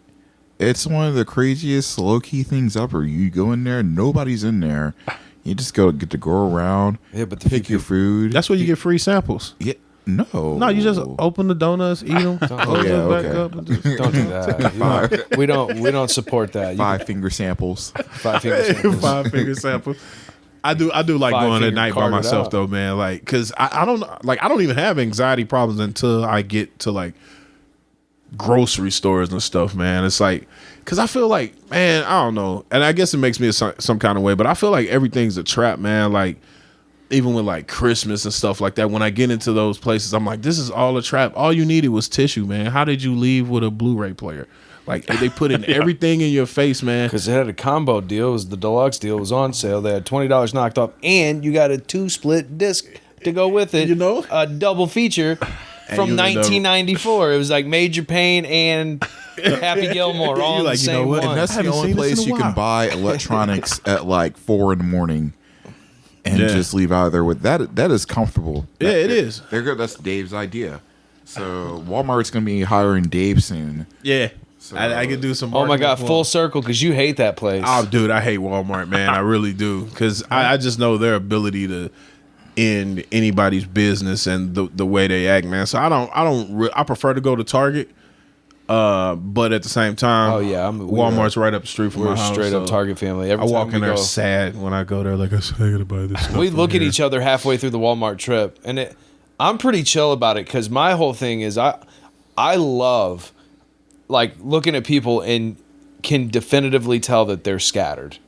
It's one of the craziest low key things ever. You go in there, nobody's in there. You just get to go around. Yeah, but the pick your food. That's where you get free samples. Yeah, no, No, you just open the donuts, eat them, Oh, yeah, back okay. up, and just Don't do that. We don't support that. You 5 finger samples. can- 5 finger samples. 5 finger samples. I do like Five going at finger night by card it myself out. though, man. Like, cause I don't like I don't even have anxiety problems until I get to like grocery stores and stuff, man. It's like, cause I feel like, man, I don't know, and I guess it makes me some kind of way, but I feel like everything's a trap, man. Like, even with like Christmas and stuff like that, when I get into those places, I'm like, this is all a trap. All you needed was tissue, man. How did you leave with a Blu-ray player? Like they put in everything in your face, man. Because it had a combo deal. It was the deluxe deal. It was on sale. They had $20 knocked off, and you got a 2-split disc to go with it. You know? A double feature from you would never- 1994. It was like Major Payne and Happy Gilmore all You're in like, the you know same what? one. And that's the haven't only seen this in place a you can while. buy electronics at like 4 a.m. and just leave out of there with that. That is comfortable. Yeah, it is. There go. That's Dave's idea. So Walmart's gonna be hiring Dave soon. Yeah. So, I could do some. Oh my God, marketing for full him. circle because you hate that place. Oh, dude, I hate Walmart, man. I really do, because I just know their ability to end anybody's business and the way they act, man. So I prefer to go to Target, but at the same time, Walmart's right up the street from we're my house. straight up Target family. Every I time walk we in there go, sad when I go there, like I said, I gotta buy this stuff. we from look at here. each other halfway through the Walmart trip, and I'm pretty chill about it because my whole thing is I love like looking at people and can definitively tell that they're scattered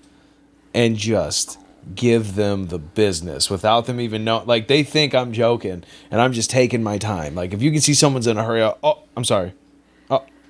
and just give them the business without them even know. Like they think I'm joking and I'm just taking my time. Like if you can see someone's in a hurry, I'm sorry.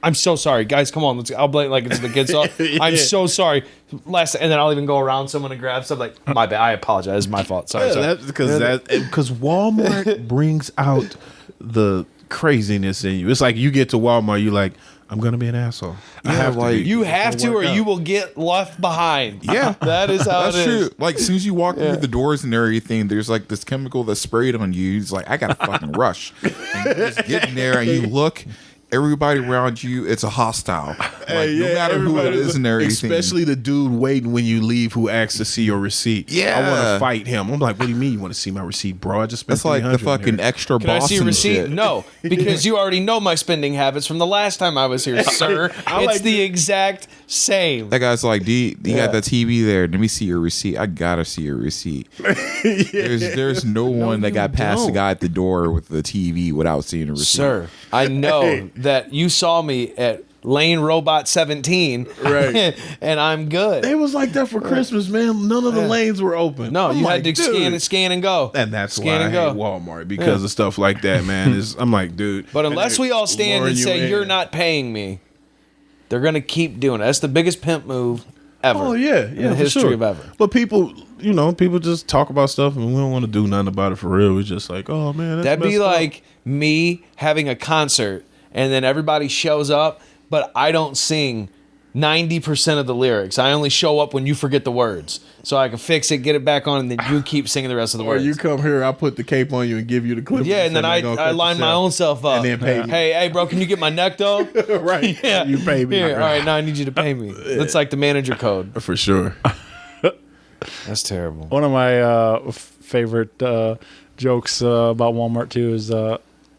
I'm so sorry, guys. Come on, I'll blame like it's the kids' fault. I'm so sorry. And then I'll even go around someone and grab stuff. Like my bad. I apologize. It's my fault. Sorry. That's because Walmart brings out the craziness in you. It's like you get to Walmart, you like, I'm gonna be an asshole. I have to be. You have to, or you will get left behind. Yeah, that is how that's it is. true. Like as soon as you walk through the doors and everything, there's like this chemical that's sprayed on you. It's like I gotta fucking rush. And you just get in there and you look. Everybody around you, it's a hostile. Like, no matter who it is and everything. Especially the dude waiting when you leave who asks to see your receipt. Yeah. I want to fight him. I'm like, what do you mean you want to see my receipt, bro? I just spent That's like the $300 fucking here. extra Can I see a Boston receipt? shit. No, because you already know my spending habits from the last time I was here, sir. It's the exact same. That guy's like, do you got that TV there? Let me see your receipt. I gotta see your receipt. There's no one that got past the guy at the door with the TV without seeing a receipt. Sir, I know that you saw me at Lane Robot 17, Right. and I'm good. It was like that for Christmas, man. None of the lanes were open. No, I'm you like, had to dude. scan and go. And that's scan why and I go. hate Walmart, because of stuff like that, man. I'm like, dude. But unless we all stand luring and you say in. you're not paying me, they're gonna keep doing it. That's the biggest pimp move ever. Oh yeah, in yeah, the for history sure. of ever. But people just talk about stuff, and we don't want to do nothing about it for real. We're just like, oh man, that's That'd be messed up. like me having a concert and then everybody shows up, but I don't sing 90% of the lyrics. I only show up when you forget the words. So I can fix it, get it back on, and then you keep singing the rest of the Or words. you come here, I put the cape on you and give you the clip. Yeah, and then I line my own self up. And then pay you. Hey, bro, can you get my neck though? Right. Yeah. You pay me. Here, all right, now I need you to pay me. That's like the manager code. For sure. That's terrible. One of my favorite jokes about Walmart too is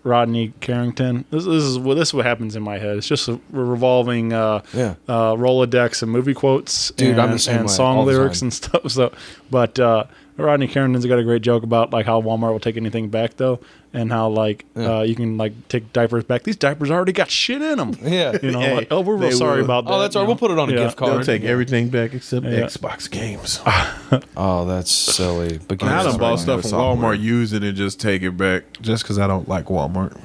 Rodney Carrington. This is what happens in my head. It's just a revolving Rolodex of movie quotes, Dude, and, I'm the same and way, song all the lyrics time. and stuff. So, but Rodney Carrington's got a great joke about like how Walmart will take anything back though, and how like you can like take diapers back. These diapers already got shit in them. Yeah. You know, Hey, like, oh, we're real they sorry will. about that. Oh, that's all right. We'll put it on a gift They'll card. take everything back except Yeah. Xbox games. Oh, that's silly. But I done Right, bought no stuff from software. Walmart, use it, and just take it back just because I don't like Walmart.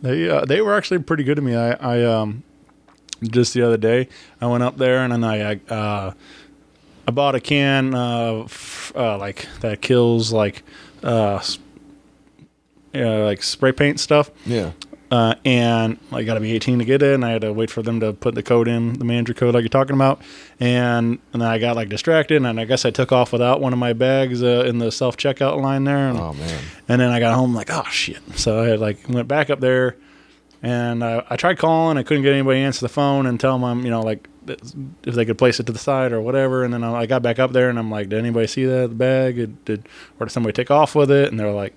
They were actually pretty good to me. I just the other day I went up there and then I bought a can like that kills like spray paint stuff. Yeah. And I got to be 18 to get it, and I had to wait for them to put the code in, the manager code like you're talking about. And then I got like distracted, and I guess I took off without one of my bags in the self-checkout line there. And, Oh, man. And then I got home like, oh, shit. So I had, went back up there, and I tried calling. I couldn't get anybody to answer the phone and tell them, if they could place it to the side or whatever. And then I got back up there, and I'm like, did anybody see the bag? Or did somebody take off with it? And they're like,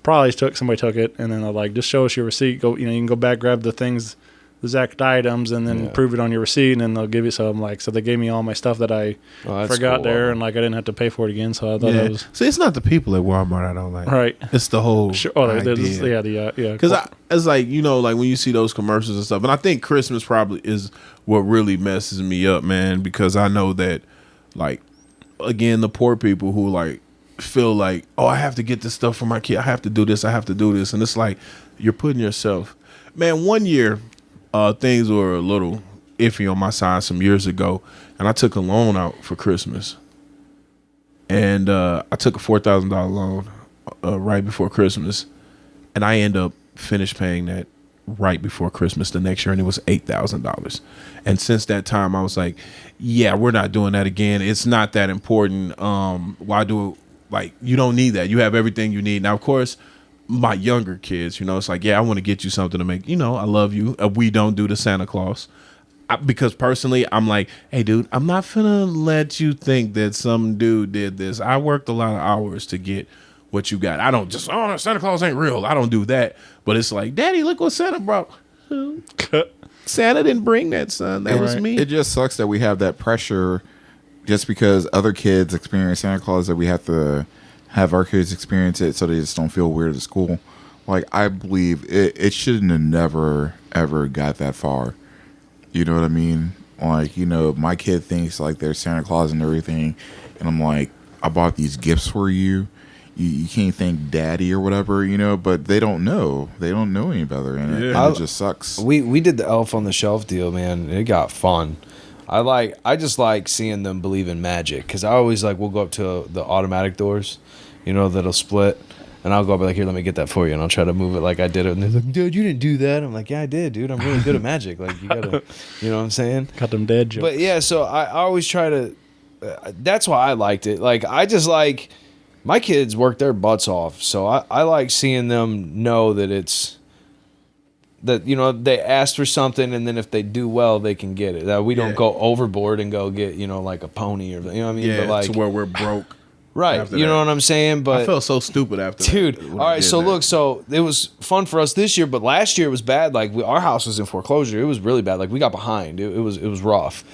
somebody took it, and then they're like, just show us your receipt. Go, you can go back, grab the things, the exact items, and then prove it on your receipt, and then they'll give you some. So they gave me all my stuff that I that's forgot cool. there, and I didn't have to pay for it again. So I thought that was See, it's not the people at Walmart I don't like. right. It's the whole Sure. Oh, idea. Because it's like, like when you see those commercials and stuff, and I think Christmas probably is what really messes me up, man, because I know that, like, again, the poor people who like feel like, oh, I have to get this stuff for my kid, I have to do this, and it's like you're putting yourself, man. One year, things were a little iffy on my side some years ago, and I took a loan out for Christmas, and I took a $4,000 loan right before Christmas, and I end up finished paying that right before Christmas the next year, and it was $8,000. And since that time, I was like, yeah, we're not doing that again. It's not that important. Why do it? Like, you don't need that. You have everything you need. Now, of course, my younger kids, it's like, yeah, I want to get you something to make, I love you. We don't do the Santa Claus. Because personally, I'm like, hey, dude, I'm not finna let you think that some dude did this. I worked a lot of hours to get what you got. I don't just, Santa Claus ain't real. I don't do that. But it's like, Daddy, look what Santa brought. Santa didn't bring that, son. That was me. It just sucks that we have that pressure just because other kids experience Santa Claus, that we have to have our kids experience it so they just don't feel weird at school. Like, I believe it shouldn't have never, ever got that far. You know what I mean? Like, my kid thinks like they're Santa Claus and everything. And I'm like, I bought these gifts for you. You can't thank Daddy or whatever, but they don't know. They don't know any better. And it just sucks. We did the Elf on the Shelf deal, man. It got fun. I just like seeing them believe in magic, because I always we'll go up to the automatic doors, that'll split, and I'll go up here, let me get that for you, and I'll try to move it like I did it, and they're like, dude, you didn't do that. I'm like, yeah, I did, dude. I'm really good at magic. Like, you gotta, you know what I'm saying? Got them dead jokes. But yeah, so I always try to. That's why I liked it. Like, I just like my kids work their butts off, so I like seeing them know that it's. That, they ask for something, and then if they do well, they can get it. That we don't go overboard and go get, like a pony or, what I mean? Yeah, but to where we're broke. Right. You know what I'm saying? But I felt so stupid after dude, that. all right, so look, so it was fun for us this year, but last year it was bad. Like, our house was in foreclosure. It was really bad. Like, we got behind. It was rough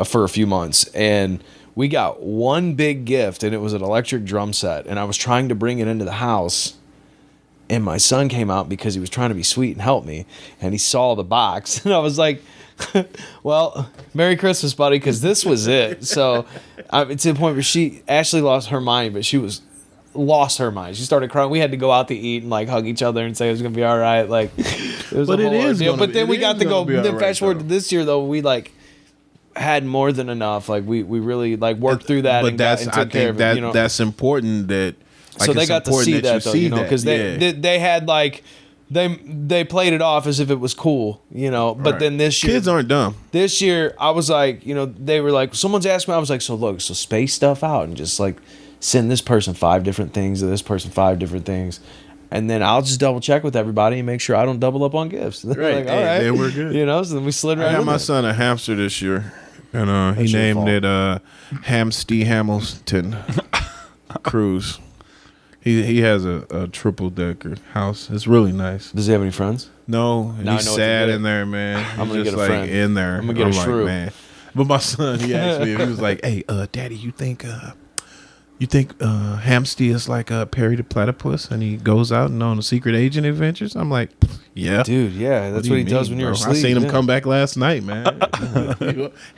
for a few months. And we got one big gift, and it was an electric drum set. And I was trying to bring it into the house. And my son came out because he was trying to be sweet and help me. And he saw the box. And I was like, well, Merry Christmas, buddy, because this was it. So it's to the point where Ashley lost her mind, but lost her mind. She started crying. We had to go out to eat and hug each other and say it was going to be all right. Like, it was but a whole it is ordeal. But then we got to go. Then fast forward to this year, though, we had more than enough. Like, we really worked through that. But and took care of it, that's important that. So they got to see that, though, because they had they played it off as if it was cool, But then this year, kids aren't dumb. This year, I was like, they were like, someone's asked me, I was like, so space stuff out and just send this person 5 different things, or this person 5 different things, and then I'll just double check with everybody and make sure I don't double up on gifts. Right, all right, then we're good. So then we slid right. I got my son a hamster this year, and he named it Hamsty Hamilton Cruise. He has a triple decker house. It's really nice. Does he have any friends? No, now he's sad in there, man. I'm gonna just get a friend in there. I'm gonna get a shrew. Man. But my son, he asked me, he was like, "Hey, Daddy, you think Hamsty is like Perry the Platypus, and he goes out and on a secret agent adventures?" I'm like, "Yeah, dude, yeah, that's what he does when you're asleep." I seen him come back last night, man.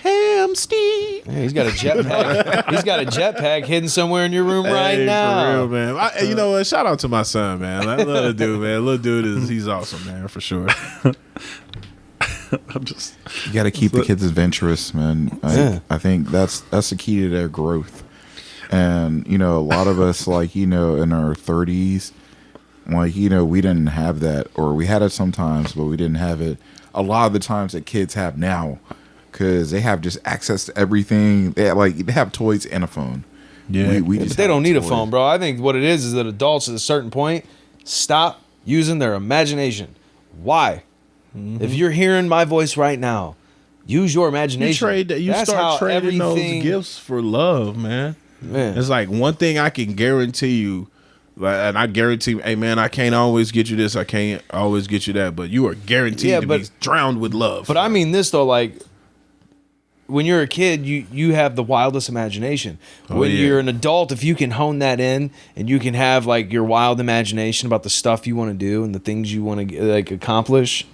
Hamsty. Yeah, he's got a jetpack. He's got a jetpack hidden somewhere in your room right now. For real, man. You know what? Shout out to my son, man. I love the dude, man. Little dude he's awesome, man, for sure. You got to keep the kids adventurous, man. I think that's the key to their growth. And, a lot of us, in our 30s, we didn't have that, or we had it sometimes, but we didn't have it a lot of the times that kids have now, because they have just access to everything. They have toys and a phone. Yeah, but they don't need a phone, bro. I think what it is that adults at a certain point stop using their imagination. Why? Mm-hmm. If you're hearing my voice right now, use your imagination. You start trading those gifts for love, man. It's like one thing I can guarantee you, and I guarantee, hey man, I can't always get you this, I can't always get you that, but you are guaranteed to be drowned with love. But I mean this though, when you're a kid, you have the wildest imagination. When you're an adult, if you can hone that in and you can have your wild imagination about the stuff you want to do and the things you want to accomplish,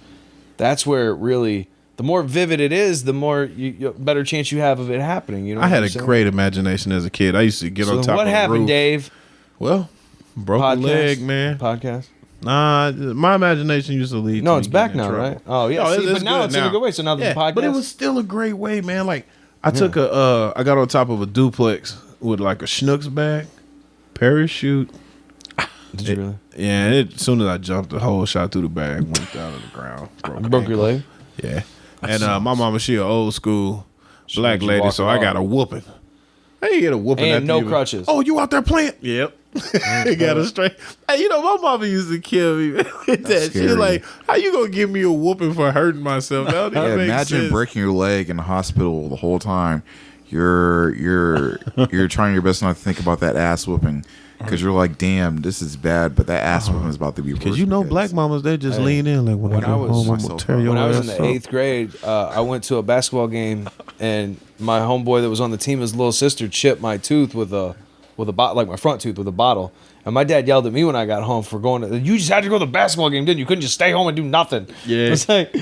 that's where really. The more vivid it is, the more better chance you have of it happening. I had a great imagination as a kid. I used to get on top of the roof. What happened, Dave? Well, broke a leg, man. Podcast? Nah, my imagination used to lead. No, it's back now, right? Oh yeah, but now it's in a good way. So now there's a podcast. But it was still a great way, man. I took I got on top of a duplex with a Schnucks bag, parachute, Did you really? Yeah, as soon as I jumped, the whole shot through the bag went down on the ground. Broke your leg? Yeah. And my mama, she an old school black made you lady, walk so I around. got a whooping. I ain't get a whooping. And after no you- crutches. Oh, you out there playing? Yep. Got a straight. Hey, my mama used to kill me with that. She scary. like, how you gonna give me a whooping for hurting myself? That don't even Yeah, make imagine sense. breaking your leg in the hospital the whole time. You're trying your best not to think about that ass whooping because you're like, damn, this is bad, but that ass whooping is about to be worse. Because black mamas, they just lean in like, when I When go I was- home, I'm gonna tear your When I was in ass the up. 8th grade, I went to a basketball game, and my homeboy that was on the team, his little sister chipped my tooth with a bottle, like my front tooth with a bottle. And my dad yelled at me when I got home for going to. You just had to go to the basketball game, didn't you? Couldn't just stay home and do nothing. Yeah. It's like,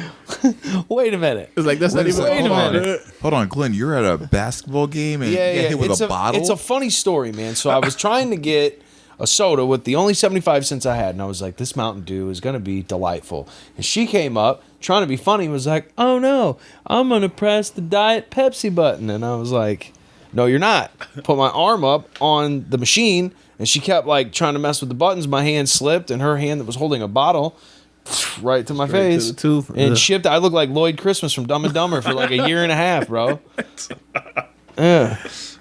wait a minute. It's like, that's not even. Wait a hold on. minute. Hold on, Glenn, you're at a basketball game and you get hit with It's a bottle? It's a funny story, man. So I was trying to get a soda with the only 75 cents I had, and I was like, this Mountain Dew is going to be delightful. And she came up, trying to be funny, and was like, oh no, I'm going to press the Diet Pepsi button. And I was like, no, you're not. Put my arm up on the machine, and she kept like trying to mess with the buttons. My hand slipped, and her hand that was holding a bottle right to my Straight to face the tooth. and Ugh. shipped. I looked like Lloyd Christmas from Dumb and Dumber for like a year and a half, bro. Yeah,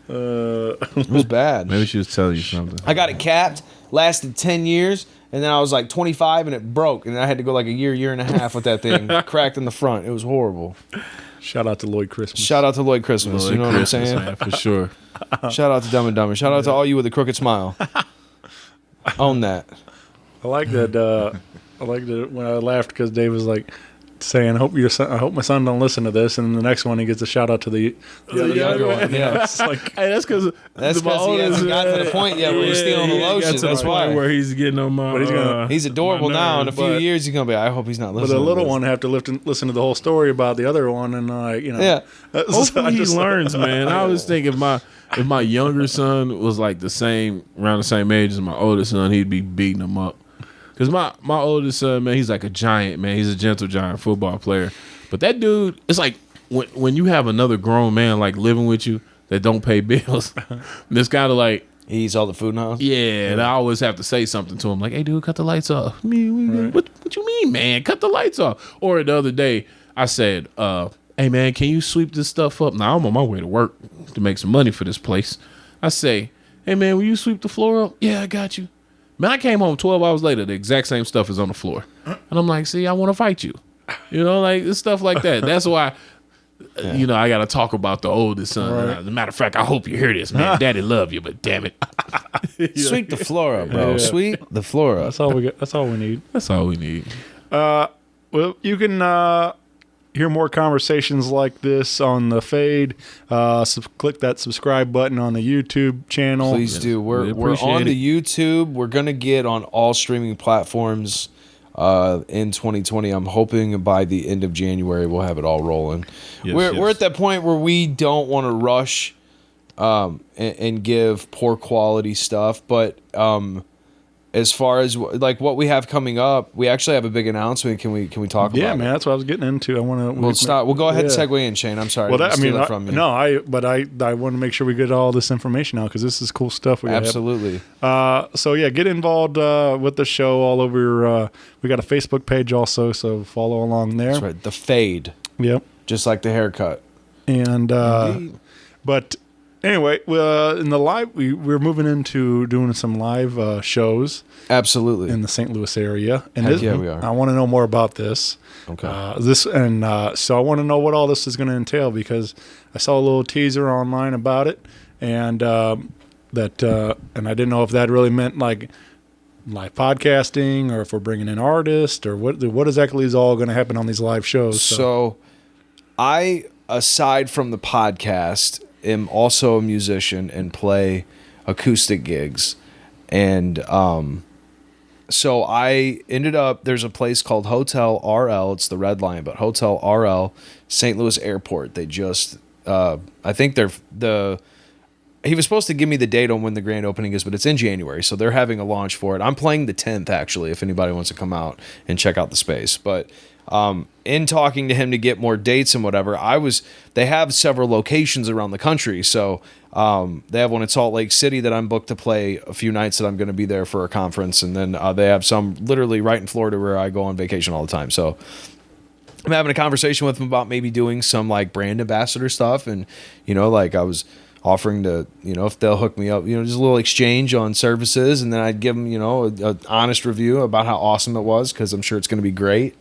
it was bad. Maybe she was telling you something. I got it capped, lasted 10 years, and then I was like 25 and it broke, and I had to go like a year and a half with that thing cracked in the front. It was horrible. Shout out to Lloyd Christmas. Shout out to Lloyd Christmas. Lloyd You know Christmas, what I'm saying? man, for sure. Shout out to Dumb and Dumber. Shout out to all you with a crooked smile. Own that. I like that. I like that when I laughed because Dave was like saying, "I hope my son don't listen to this." And the next one, he gets a shout out to the younger one, yeah. It's like, Hey, that's because he hasn't gotten to the point yet where he's stealing the lotion. That's why. where he's getting on my. But he's gonna- He's adorable my now. In a nerves, few but- years, he's gonna be. I hope he's not but listening. the little to this. one have to listen to the whole story about the other one, and Yeah. Hopefully he learns, man. I was thinking if my younger son was like around the same age as my oldest son, he'd be beating him up. Cause my oldest son, man, he's like a giant, man. He's a gentle giant football player. But that dude, it's like when you have another grown man like living with you that don't pay bills, it's kind of like, He eats all the food in the house. yeah, and I always have to say something to him like, hey, dude, cut the lights off. What you mean, man? Cut the lights off. Or the other day, I said, hey, man, can you sweep this stuff up? Now, I'm on my way to work to make some money for this place. I say, hey, man, will you sweep the floor up? Yeah, I got you. Man, I came home 12 hours later. The exact same stuff is on the floor. And I'm like, see, I want to fight you. You know, like, it's stuff like that. That's why, I got to talk about the oldest son. Right. As a matter of fact, I hope you hear this, man. Daddy love you, but damn it. Sweep the floor up, bro. Yeah. Sweep the floor up. That's all we get. That's all we need. That's all we need. Well, you can hear more conversations like this on the Fade. Click that subscribe button on the YouTube channel. Please do. We're appreciate on it. the YouTube. We're gonna get on all streaming platforms in 2020. I'm hoping by the end of January we'll have it all rolling. Yes, We're yes. at that point where we don't want to rush and give poor quality stuff, but as far as like what we have coming up, we actually have a big announcement. Can we talk about Yeah, it? man, that's what I was getting into. I want to. We'll stop. We'll go ahead and Yeah. segue in, Shane. I'm sorry. Well, to steal it from you. I want to make sure we get all this information out because this is cool stuff. We have. Absolutely. So yeah, get involved with the show all over. We got a Facebook page also, so follow along there. That's right. The Fade, Yep. just like the haircut. And but anyway, in the live, we're moving into doing some live shows Absolutely. in the St. Louis area. And Heck yeah, we are. I want to know more about this. Okay. So I want to know what all this is going to entail because I saw a little teaser online about it, and and I didn't know if that really meant like live podcasting or if we're bringing in artists or what exactly is all going to happen on these live shows. So, I, aside from the podcast, am also a musician and play acoustic gigs. And so I ended up, there's a place called Hotel RL. It's the Red Line, but Hotel RL, St. Louis Airport. They just, I think they're he was supposed to give me the date on when the grand opening is, but it's in January, so they're having a launch for it. I'm playing the 10th, actually, if anybody wants to come out and check out the space. But in talking to him to get more dates and whatever, they have several locations around the country. So they have one in Salt Lake City that I'm booked to play a few nights that I'm going to be there for a conference. And then they have some literally right in Florida where I go on vacation all the time. So I'm having a conversation with him about maybe doing some like brand ambassador stuff. And, like I was offering to, if they'll hook me up, just a little exchange on services, and then I'd give them, an honest review about how awesome it was, because I'm sure it's going to be great,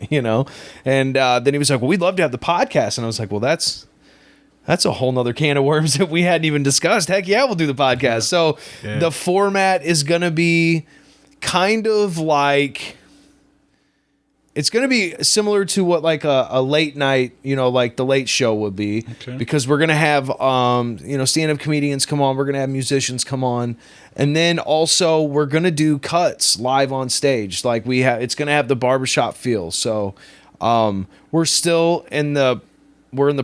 And then he was like, well, we'd love to have the podcast. And I was like, well, that's a whole nother can of worms that we hadn't even discussed. Heck yeah, we'll do the podcast. So the format is going to be kind of like... It's going to be similar to what like a late night, like the Late Show would be, because we're going to have, stand-up comedians come on. We're going to have musicians come on. And then also we're going to do cuts live on stage. Like it's going to have the barbershop feel. So we're still in the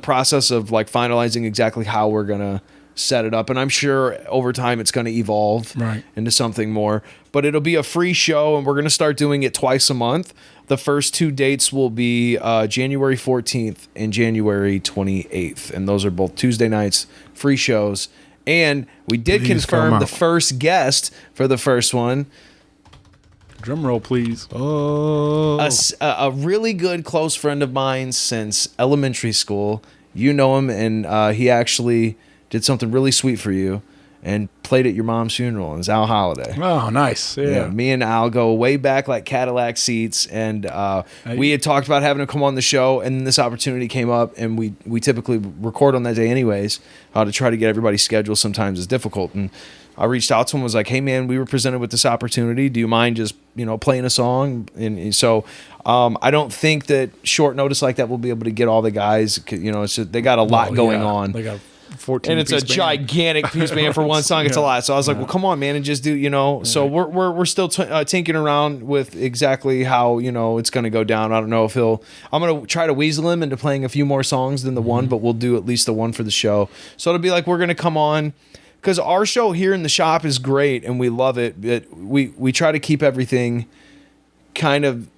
process of like finalizing exactly how we're going to set it up. And I'm sure over time it's going to evolve into something more. But it'll be a free show, and we're going to start doing it twice a month. The first 2 dates will be January 14th and January 28th. And those are both Tuesday nights, free shows. And we did confirm the first guest for the first one. Drum roll, please. Oh. A really good close friend of mine since elementary school. You know him, and he actually did something really sweet for you and played at your mom's funeral. It's Al Holiday. Oh, nice. Yeah. Me and Al go way back like Cadillac seats, and we had talked about having him come on the show, and this opportunity came up, and we typically record on that day anyways, to try to get everybody's schedule sometimes is difficult. And I reached out to him, was like, hey man, we were presented with this opportunity. Do you mind just, playing a song? And so I don't think that short notice like that we'll be able to get all the guys, it's just, they got a lot going on. They got 14 and it's a gigantic piece band for one song. It's a lot. So I was like, well, come on, man, and just do, So we're still tinkering around with exactly how, it's going to go down. I don't know if I'm going to try to weasel him into playing a few more songs than the one, but we'll do at least the one for the show. So it'll be like, we're going to come on, because our show here in the shop is great and we love it. But we try to keep everything kind of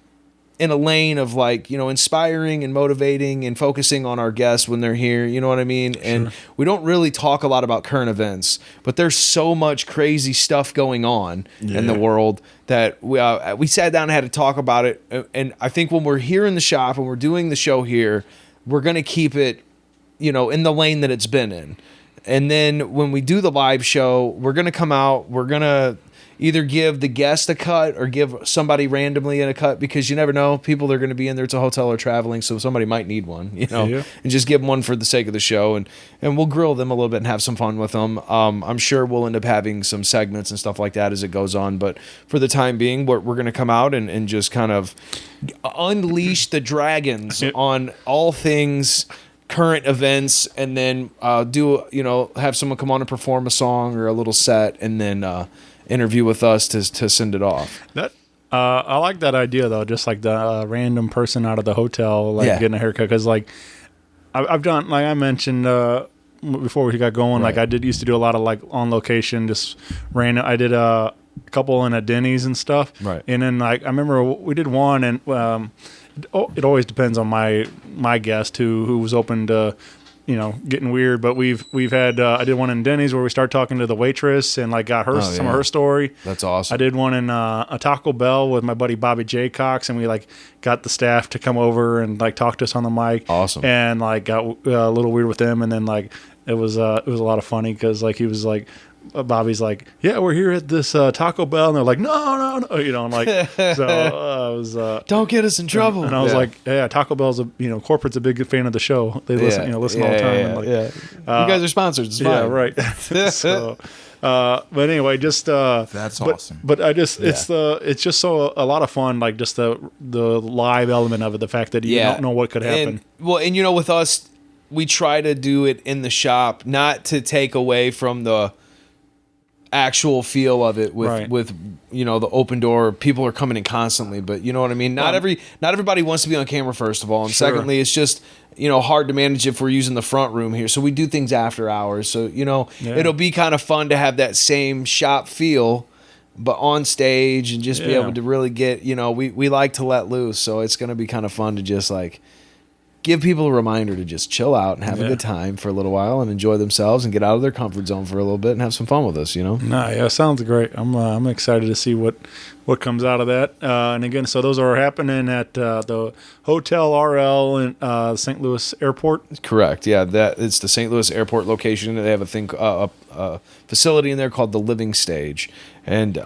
in a lane of like, inspiring and motivating and focusing on our guests when they're here. You know what I mean? Sure. And we don't really talk a lot about current events, but there's so much crazy stuff going on in the world that we sat down and had to talk about it. And I think when we're here in the shop and we're doing the show here, we're going to keep it, in the lane that it's been in. And then when we do the live show, we're going to come out, we're going to either give the guest a cut or give somebody randomly in a cut, because you never know. People are going to be in there. It's a hotel or traveling, so somebody might need one, and just give them one for the sake of the show. And we'll grill them a little bit and have some fun with them. I'm sure we'll end up having some segments and stuff like that as it goes on. But for the time being, we're going to come out and just kind of unleash the dragons on all things current events, and then have someone come on and perform a song or a little set, and then interview with us to send it off. That I like that idea though, just like the random person out of the hotel getting a haircut, because like I've done, like I mentioned before we got going, like I used to do a lot of like on location, just random. I did a couple in a Denny's and stuff, and then like I remember we did one, and it always depends on my guest who was open to getting weird, but we've had I did one in Denny's where we start talking to the waitress and like got her some of her story. That's awesome. I did one in a Taco Bell with my buddy Bobby J. Cox, and we like got the staff to come over and like talk to us on the mic. Awesome. And like got a little weird with them, and then like it was a lot of funny, because like he was like, Bobby's like, yeah, we're here at this Taco Bell, and they're like, no, and like, so it was don't get us in trouble. And I was like, yeah, Taco Bell's corporate's a big fan of the show. They listen all the time. You guys are sponsors. It's fine. Yeah, right. So, but anyway, just that's awesome. But I just it's just so a lot of fun, like just the live element of it, the fact that you don't know what could happen. And with us, we try to do it in the shop, not to take away from the actual feel of it with Right. with the open door. People are coming in constantly, but you know what I mean. Not everybody wants to be on camera, first of all, and Sure. secondly, it's just hard to manage if we're using the front room here. So we do things after hours. So it'll be kind of fun to have that same shop feel, but on stage and just be Yeah. able to really get we like to let loose. So it's going to be kind of fun to just like give people a reminder to just chill out and have a good time for a little while and enjoy themselves and get out of their comfort zone for a little bit and have some fun with us, Nah, yeah, sounds great. I'm excited to see what comes out of that. And again, so those are happening at the Hotel RL in St. Louis Airport. Correct. Yeah, it's the St. Louis Airport location. They have a facility in there called the Living Stage. And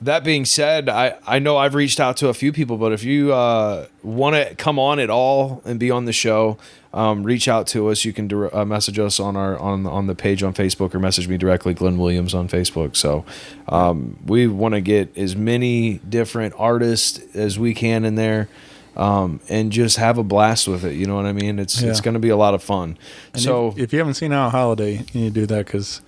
that being said, I know I've reached out to a few people, but if you want to come on at all and be on the show, reach out to us. You can message us on the page on Facebook or message me directly, Glenn Williams on Facebook. So we want to get as many different artists as we can in there. And just have a blast with it. You know what I mean? It's going to be a lot of fun. And so if you haven't seen Al Holiday, you need to do that because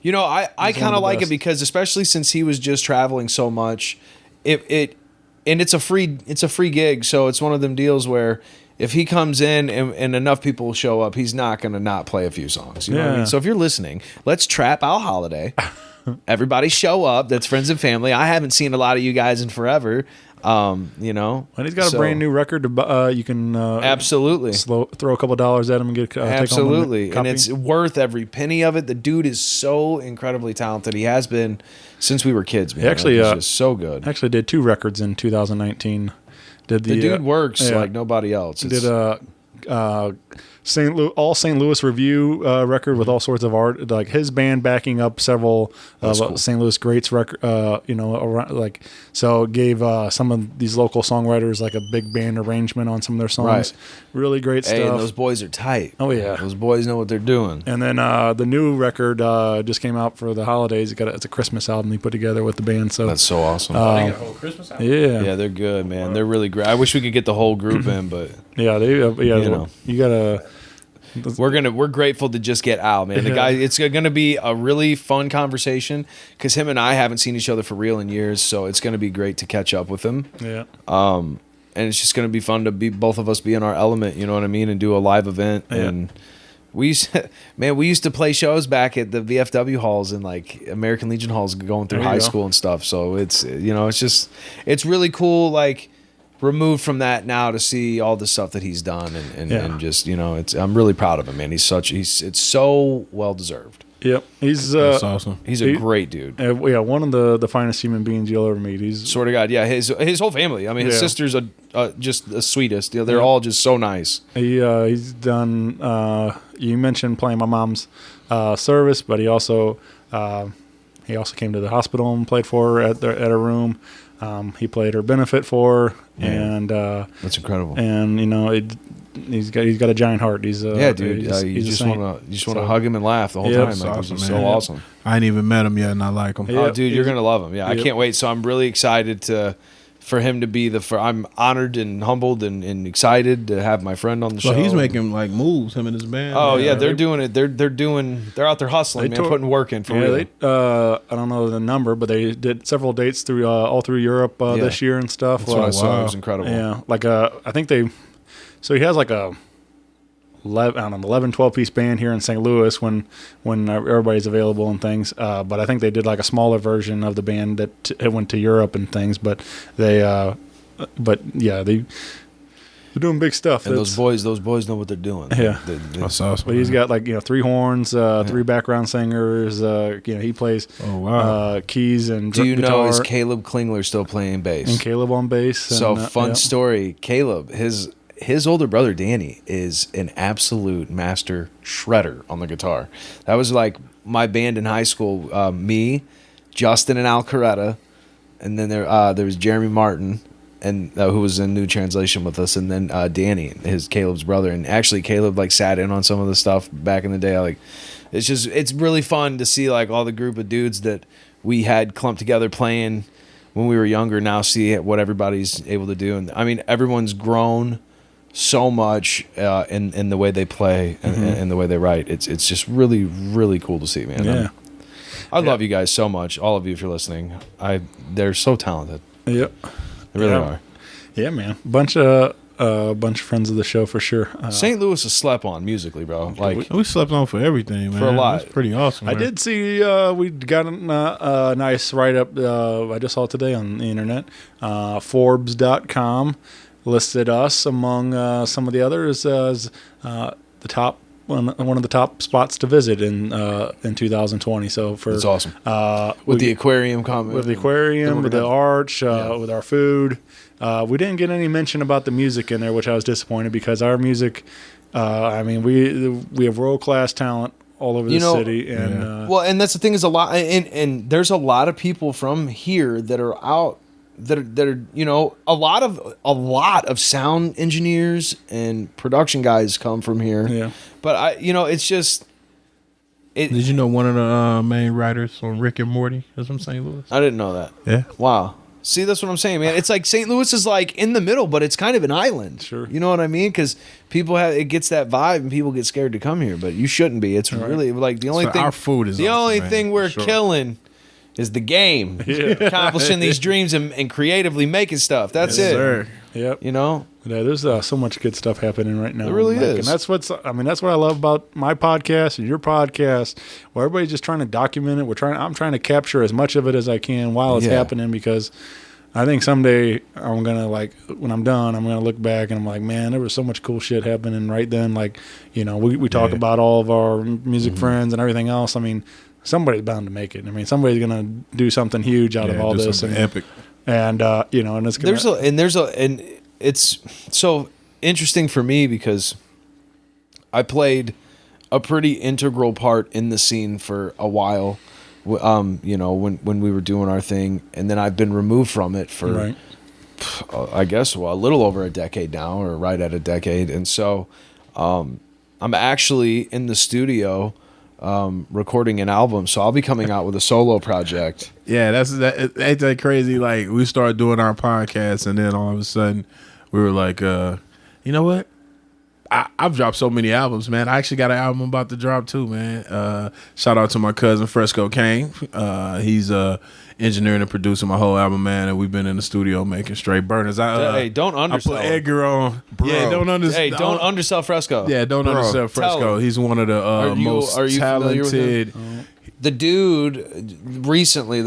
I kind of like it best. because especially since he was just traveling so much, it's a free gig. So it's one of them deals where if he comes in and enough people show up, he's not going to not play a few songs. You know what I mean? So if you're listening, let's trap Al Holiday. Everybody show up. That's friends and family. I haven't seen a lot of you guys in forever. And he's got a brand new record. You can absolutely throw a couple dollars at him and get absolutely, take home a and copy. it's worth every penny of it. The dude is so incredibly talented. He has been since we were kids. Man. He actually he's just so good. Actually, did 2 records in 2019. The dude works like nobody else. Did St. Louis Review record with all sorts of art, like his band backing up several cool. St. Louis greats record. Around, so it gave some of these local songwriters like a big band arrangement on some of their songs. Right. Really great Hey, stuff. and those boys are tight. Oh yeah, those boys know what they're doing. And then the new record just came out for the holidays. It's a Christmas album he put together with the band. So that's so awesome. They got a whole Christmas album? Yeah, they're good, man. They're really great. I wish we could get the whole group in, but you gotta. We're grateful to just get Al, man. The guy, it's going to be a really fun conversation because him and I haven't seen each other for real in years, so it's going to be great to catch up with him. Yeah. And it's just going to be fun to be both of us be in our element, you know what I mean, and do a live event. Yeah. And we used to play shows back at the VFW halls and like American Legion halls going through high school and stuff. So it's it's really cool, like removed from that now to see all the stuff that he's done and just I'm really proud of him, man. It's so well deserved. Yep, he's That's awesome. He's a great dude. One of the finest human beings you'll ever meet. He's Swear to God, yeah. His whole family. I mean, his sister's just the sweetest. They're all just so nice. He's done. You mentioned playing my mom's service, but he also came to the hospital and played for her at her room. He played her benefit for her, and that's incredible. And he's got a giant heart. He's dude. He's you just want to hug him and laugh the whole time. That's Like, awesome, he's man. so awesome. I ain't even met him yet, and I like him. Yeah. Oh, dude, you're gonna love him. Yeah, I Yep. can't wait. So I'm really excited for him to be I'm honored and humbled and excited to have my friend on the show. So he's making like moves, him and his band. Oh yeah, they're doing it. They're out there hustling, man, putting work in for real. I don't know the number, but they did several dates through all through Europe this year and stuff. That's what I saw. It was incredible. Yeah, like I think so he has like a 11, 12 piece band here in St. Louis when everybody's available and things. But I think they did like a smaller version of the band that it went to Europe and things. But they're doing big stuff. And those boys know what they're doing. Yeah. That's awesome. But he's got like 3 horns, 3 background singers. He plays keys and do you guitar. know is Caleb Klingler still playing bass? And Caleb on bass. So and, fun story. Caleb, his older brother Danny is an absolute master shredder on the guitar. That was like my band in high school. Me, Justin, and Al Coretta, and then there was Jeremy Martin, and who was in New Translation with us, and then Danny, Caleb's brother. And actually, Caleb like sat in on some of the stuff back in the day. It's really fun to see like all the group of dudes that we had clumped together playing when we were younger. Now see what everybody's able to do, and I mean everyone's grown so much in the way they play and the way they write. It's just really, really cool to see, man. Yeah. I love you guys so much. All of you, if you're listening. They're so talented. Yep. They really are. Yeah, man. Bunch of friends of the show for sure. St. Louis is slept on musically, bro. Like We slept on for everything, man. For a lot. That's pretty awesome. I man. did see we got a nice write up. I just saw today on the internet. Forbes.com listed us among some of the others as the top one of the top spots to visit in 2020. So that's awesome. With the aquarium comment, with the aquarium, with the arch, with our food. We didn't get any mention about the music in there, which I was disappointed because our music. I mean, we have world class talent all over the city, and and that's the thing is a lot, and there's a lot of people from here that are out. That are a lot of sound engineers and production guys come from here. Yeah. But it's just. Did you know one of the main writers on Rick and Morty is from St. Louis? I didn't know that. Yeah. Wow. See, that's what I'm saying, man. It's like St. Louis is like in the middle, but it's kind of an island. Sure. You know what I mean? Because it gets that vibe, and people get scared to come here, but you shouldn't be. It's really like the only thing. Our food is the awesome, only man, thing we're for sure. killing is the game. Accomplishing these dreams and creatively making stuff. That's it. Sir. Yep. Yeah, there's so much good stuff happening right now. There really is. And that's what I love about my podcast and your podcast, where everybody's just trying to document it. I'm trying to capture as much of it as I can while it's happening, because I think someday I'm going to, when I'm done, I'm going to look back and I'm like, man, there was so much cool shit happening right then. We talk about all of our music friends and everything else. I mean, somebody's bound to make it. I mean, somebody's going to do something huge out of all this. And epic. And, and it's going to... and it's so interesting for me because I played a pretty integral part in the scene for a while, when we were doing our thing, and then I've been removed from it for, I guess, a little over a decade now, or right at a decade. And so I'm actually in the studio recording an album, so I'll be coming out with a solo project. Yeah, ain't that crazy? Like, we started doing our podcast, and then all of a sudden we were like, you know what? I've dropped so many albums, man. I actually got an album about to drop too, man. Shout out to my cousin Fresco Kane. He's engineering and producing my whole album, man. And we've been in the studio making straight burners. Hey, don't undersell. I put Edgar on. Bro. Yeah, don't undersell. Hey, don't undersell Fresco. Yeah, don't undersell Fresco. He's one of the most talented. The dude recently,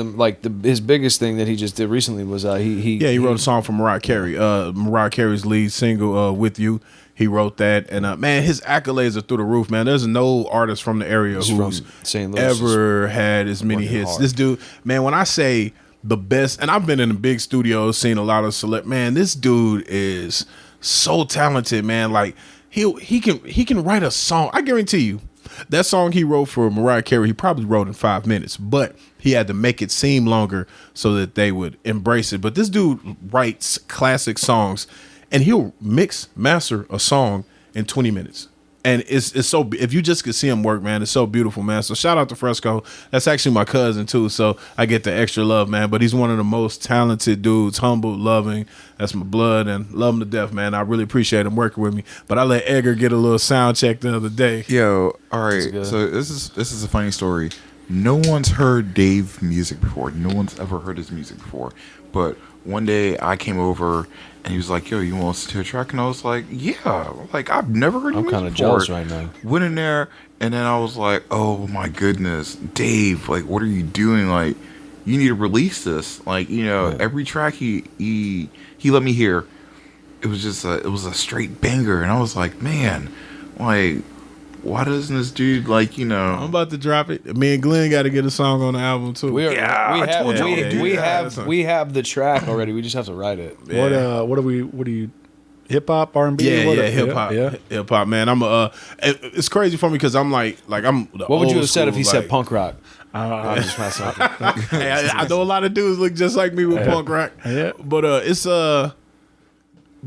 his biggest thing that he just did recently was he wrote a song for Mariah Carey. Mariah Carey's lead single, "With You." He wrote that, and man, his accolades are through the roof, man. There's no artist from the area who's from St. Louis ever had as many hits. Hard. This dude, man, when I say the best, and I've been in the big studios, seen a lot of man, this dude is so talented, man. Like he can write a song. I guarantee you, that song he wrote for Mariah Carey, he probably wrote in 5 minutes, but he had to make it seem longer so that they would embrace it. But this dude writes classic songs, and he'll mix, master a song in 20 minutes. And it's so, if you just could see him work, man, it's so beautiful, man. So shout out to Fresco. That's actually my cousin too, so I get the extra love, man. But he's one of the most talented dudes, humble, loving. That's my blood, and love him to death, man. I really appreciate him working with me. But I let Edgar get a little sound check the other day. Yo, all right. So this is a funny story. No one's heard Dave music before. No one's ever heard his music before. But one day I came over and he was like, "Yo, you want to listen to a track?" And I was like, "Yeah." Like, I've never heard your music I'm kind of before. jealous right now. Went in there, and then I was like, "Oh my goodness, Dave! Like, what are you doing? Like, you need to release this. Like, every track he let me hear, it was a straight banger." And I was like, "Man, like, why doesn't this dude I'm about to drop it. Me and Glenn got to get a song on the album too. We have the track already. We just have to write it. Yeah. What do you hip hop, R&B? Yeah, hip hop. Yeah. Hip hop, man. It's crazy for me because I'm like I'm the What would you old have said if he school, said like- punk rock? I'm just messing with you. Hey, I know a lot of dudes look just like me with punk rock. Yeah. But it's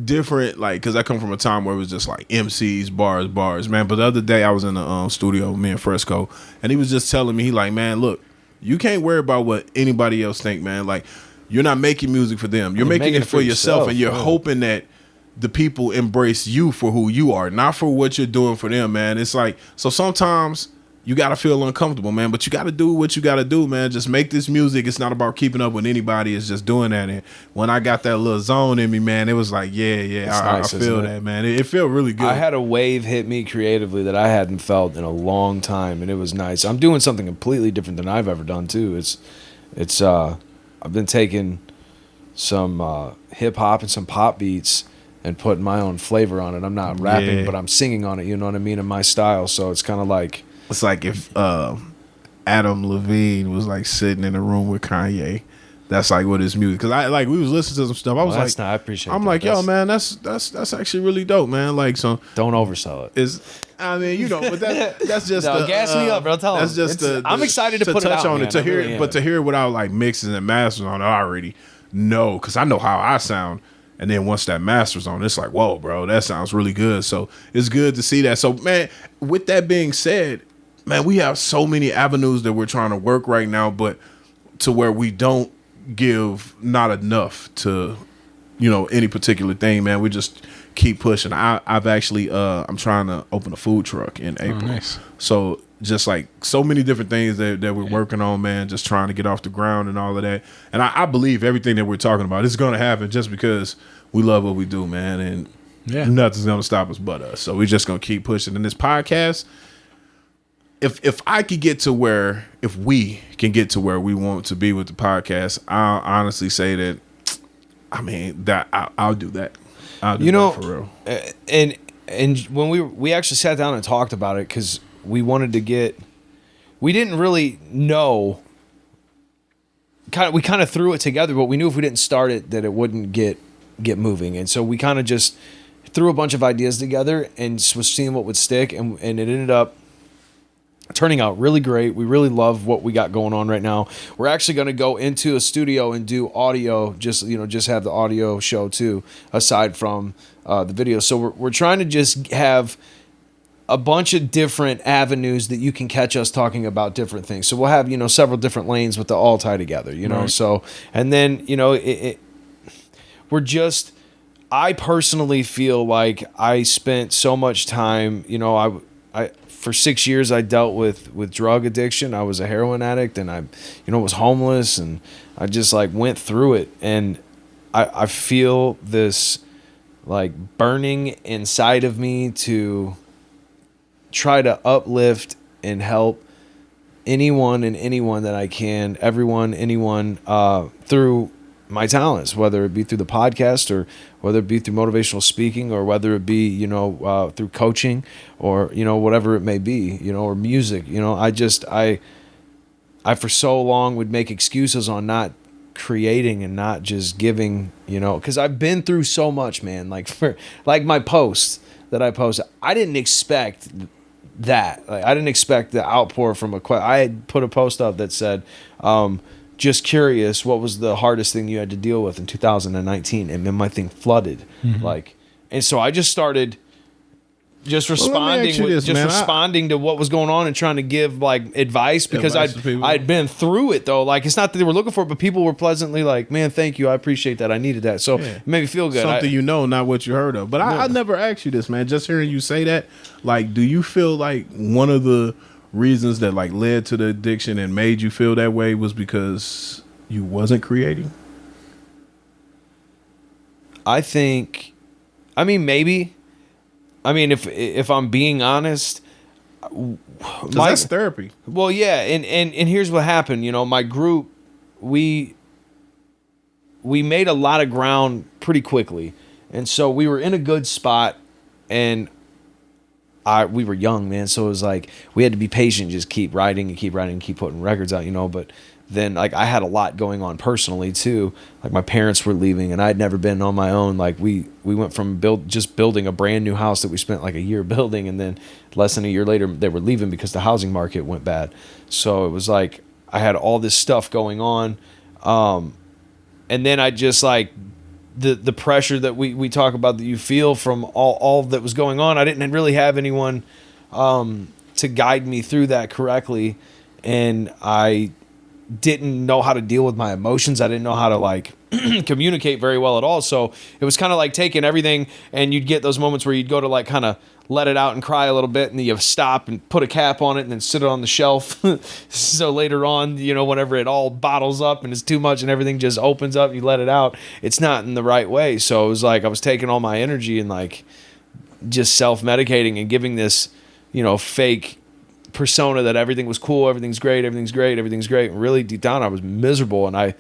different, like, because I come from a time where it was just like MCs, bars, man. But the other day I was in the studio with me and Fresco, and he was just telling me, he like, "Man, look, you can't worry about what anybody else think, man. Like, you're not making music for them. You're making it for yourself, and you're hoping that the people embrace you for who you are, not for what you're doing for them, man." It's like, so sometimes you got to feel uncomfortable, man. But you got to do what you got to do, man. Just make this music. It's not about keeping up with anybody. It's just doing that. And when I got that little zone in me, man, it was like, I feel that, man. It felt really good. I had a wave hit me creatively that I hadn't felt in a long time, and it was nice. I'm doing something completely different than I've ever done too. It's I've been taking some hip hop and some pop beats and putting my own flavor on it. I'm not rapping, but I'm singing on it. You know what I mean? In my style. So it's kind of like. It's like if Adam Levine was like sitting in a room with Kanye. That's like what his music. Because we was listening to some stuff. I was like, I appreciate. I'm that. like, yo, man, that's actually really dope, man. Like, so don't oversell it. I mean, you know, but that's just no, gas me up, bro. Tell that's him. just I'm excited to put touch it out on man. it to hear it, but to hear it without like mixing and masters on it, I already know because I know how I sound. And then once that master's on, it's like, whoa, bro, that sounds really good. So it's good to see that. So, man, with that being said, man, we have so many avenues that we're trying to work right now, but to where we don't give not enough to, you know, any particular thing, man. We just keep pushing. I've actually, I'm trying to open a food truck in April. Oh, nice. So just like so many different things that we're working on, man, just trying to get off the ground and all of that. And I believe everything that we're talking about is going to happen just because we love what we do, man. And nothing's going to stop us but us. So we're just going to keep pushing. And this podcast, if I could get to where, if we can get to where we want to be with the podcast, I'll honestly say that, I mean, that I'll do that. I'll do that for real. And when we actually sat down and talked about it, because we wanted to get, we didn't really know, we kind of threw it together, but we knew if we didn't start it that it wouldn't get moving. And so we kind of just threw a bunch of ideas together and was seeing what would stick, and it ended up turning out really great. We really love what we got going on right now. We're actually going to go into a studio and do audio, just have the audio show too, aside from the video. So we're trying to just have a bunch of different avenues that you can catch us talking about different things. So we'll have, several different lanes with the all tie together, Right. So, and then, we're just, I personally feel like I spent so much time, I for 6 years I dealt with drug addiction. I was a heroin addict, and I, was homeless, and I just like went through it. And I feel this like burning inside of me to try to uplift and help anyone that I can, anyone through my talents, whether it be through the podcast or whether it be through motivational speaking or whether it be, through coaching or, whatever it may be, or music. I for so long would make excuses on not creating and not just giving, because I've been through so much, man. Like my posts that I posted, I didn't expect that. Like, I didn't expect the outpour from I had put a post up that said, just curious, what was the hardest thing you had to deal with in 2019? And then my thing flooded. Mm-hmm. And so I just started just responding, responding to what was going on and trying to give advice because I'd been through it though. It's not that they were looking for it, but people were pleasantly like, man, thank you. I appreciate that. I needed that. So it made me feel good. Something not what you heard of. But I never asked you this, man. Just hearing you say that, do you feel like one of the reasons that led to the addiction and made you feel that way was because you wasn't creating? Maybe. If I'm being honest, that's therapy. Well, yeah, and here's what happened. My group, we made a lot of ground pretty quickly, and so we were in a good spot, and we were young, man. So it was we had to be patient, just keep writing and keep putting records out, But then I had a lot going on personally too. My parents were leaving, and I'd never been on my own. We went from building a brand new house that we spent a year building, and then less than a year later they were leaving because the housing market went bad. So it was I had all this stuff going on, and then I just the pressure that we talk about that you feel from all that was going on. I didn't really have anyone to guide me through that correctly, and I didn't know how to deal with my emotions. I didn't know how to communicate very well at all. So it was kind of taking everything, and you'd get those moments where you'd go to kind of let it out and cry a little bit, and then you stop and put a cap on it and then sit it on the shelf. So later on, whenever it all bottles up and it's too much and everything just opens up, you let it out. It's not in the right way. So it was like I was taking all my energy and like just self-medicating and giving this, fake persona that everything was cool, everything's great. And really deep down, I was miserable, and I,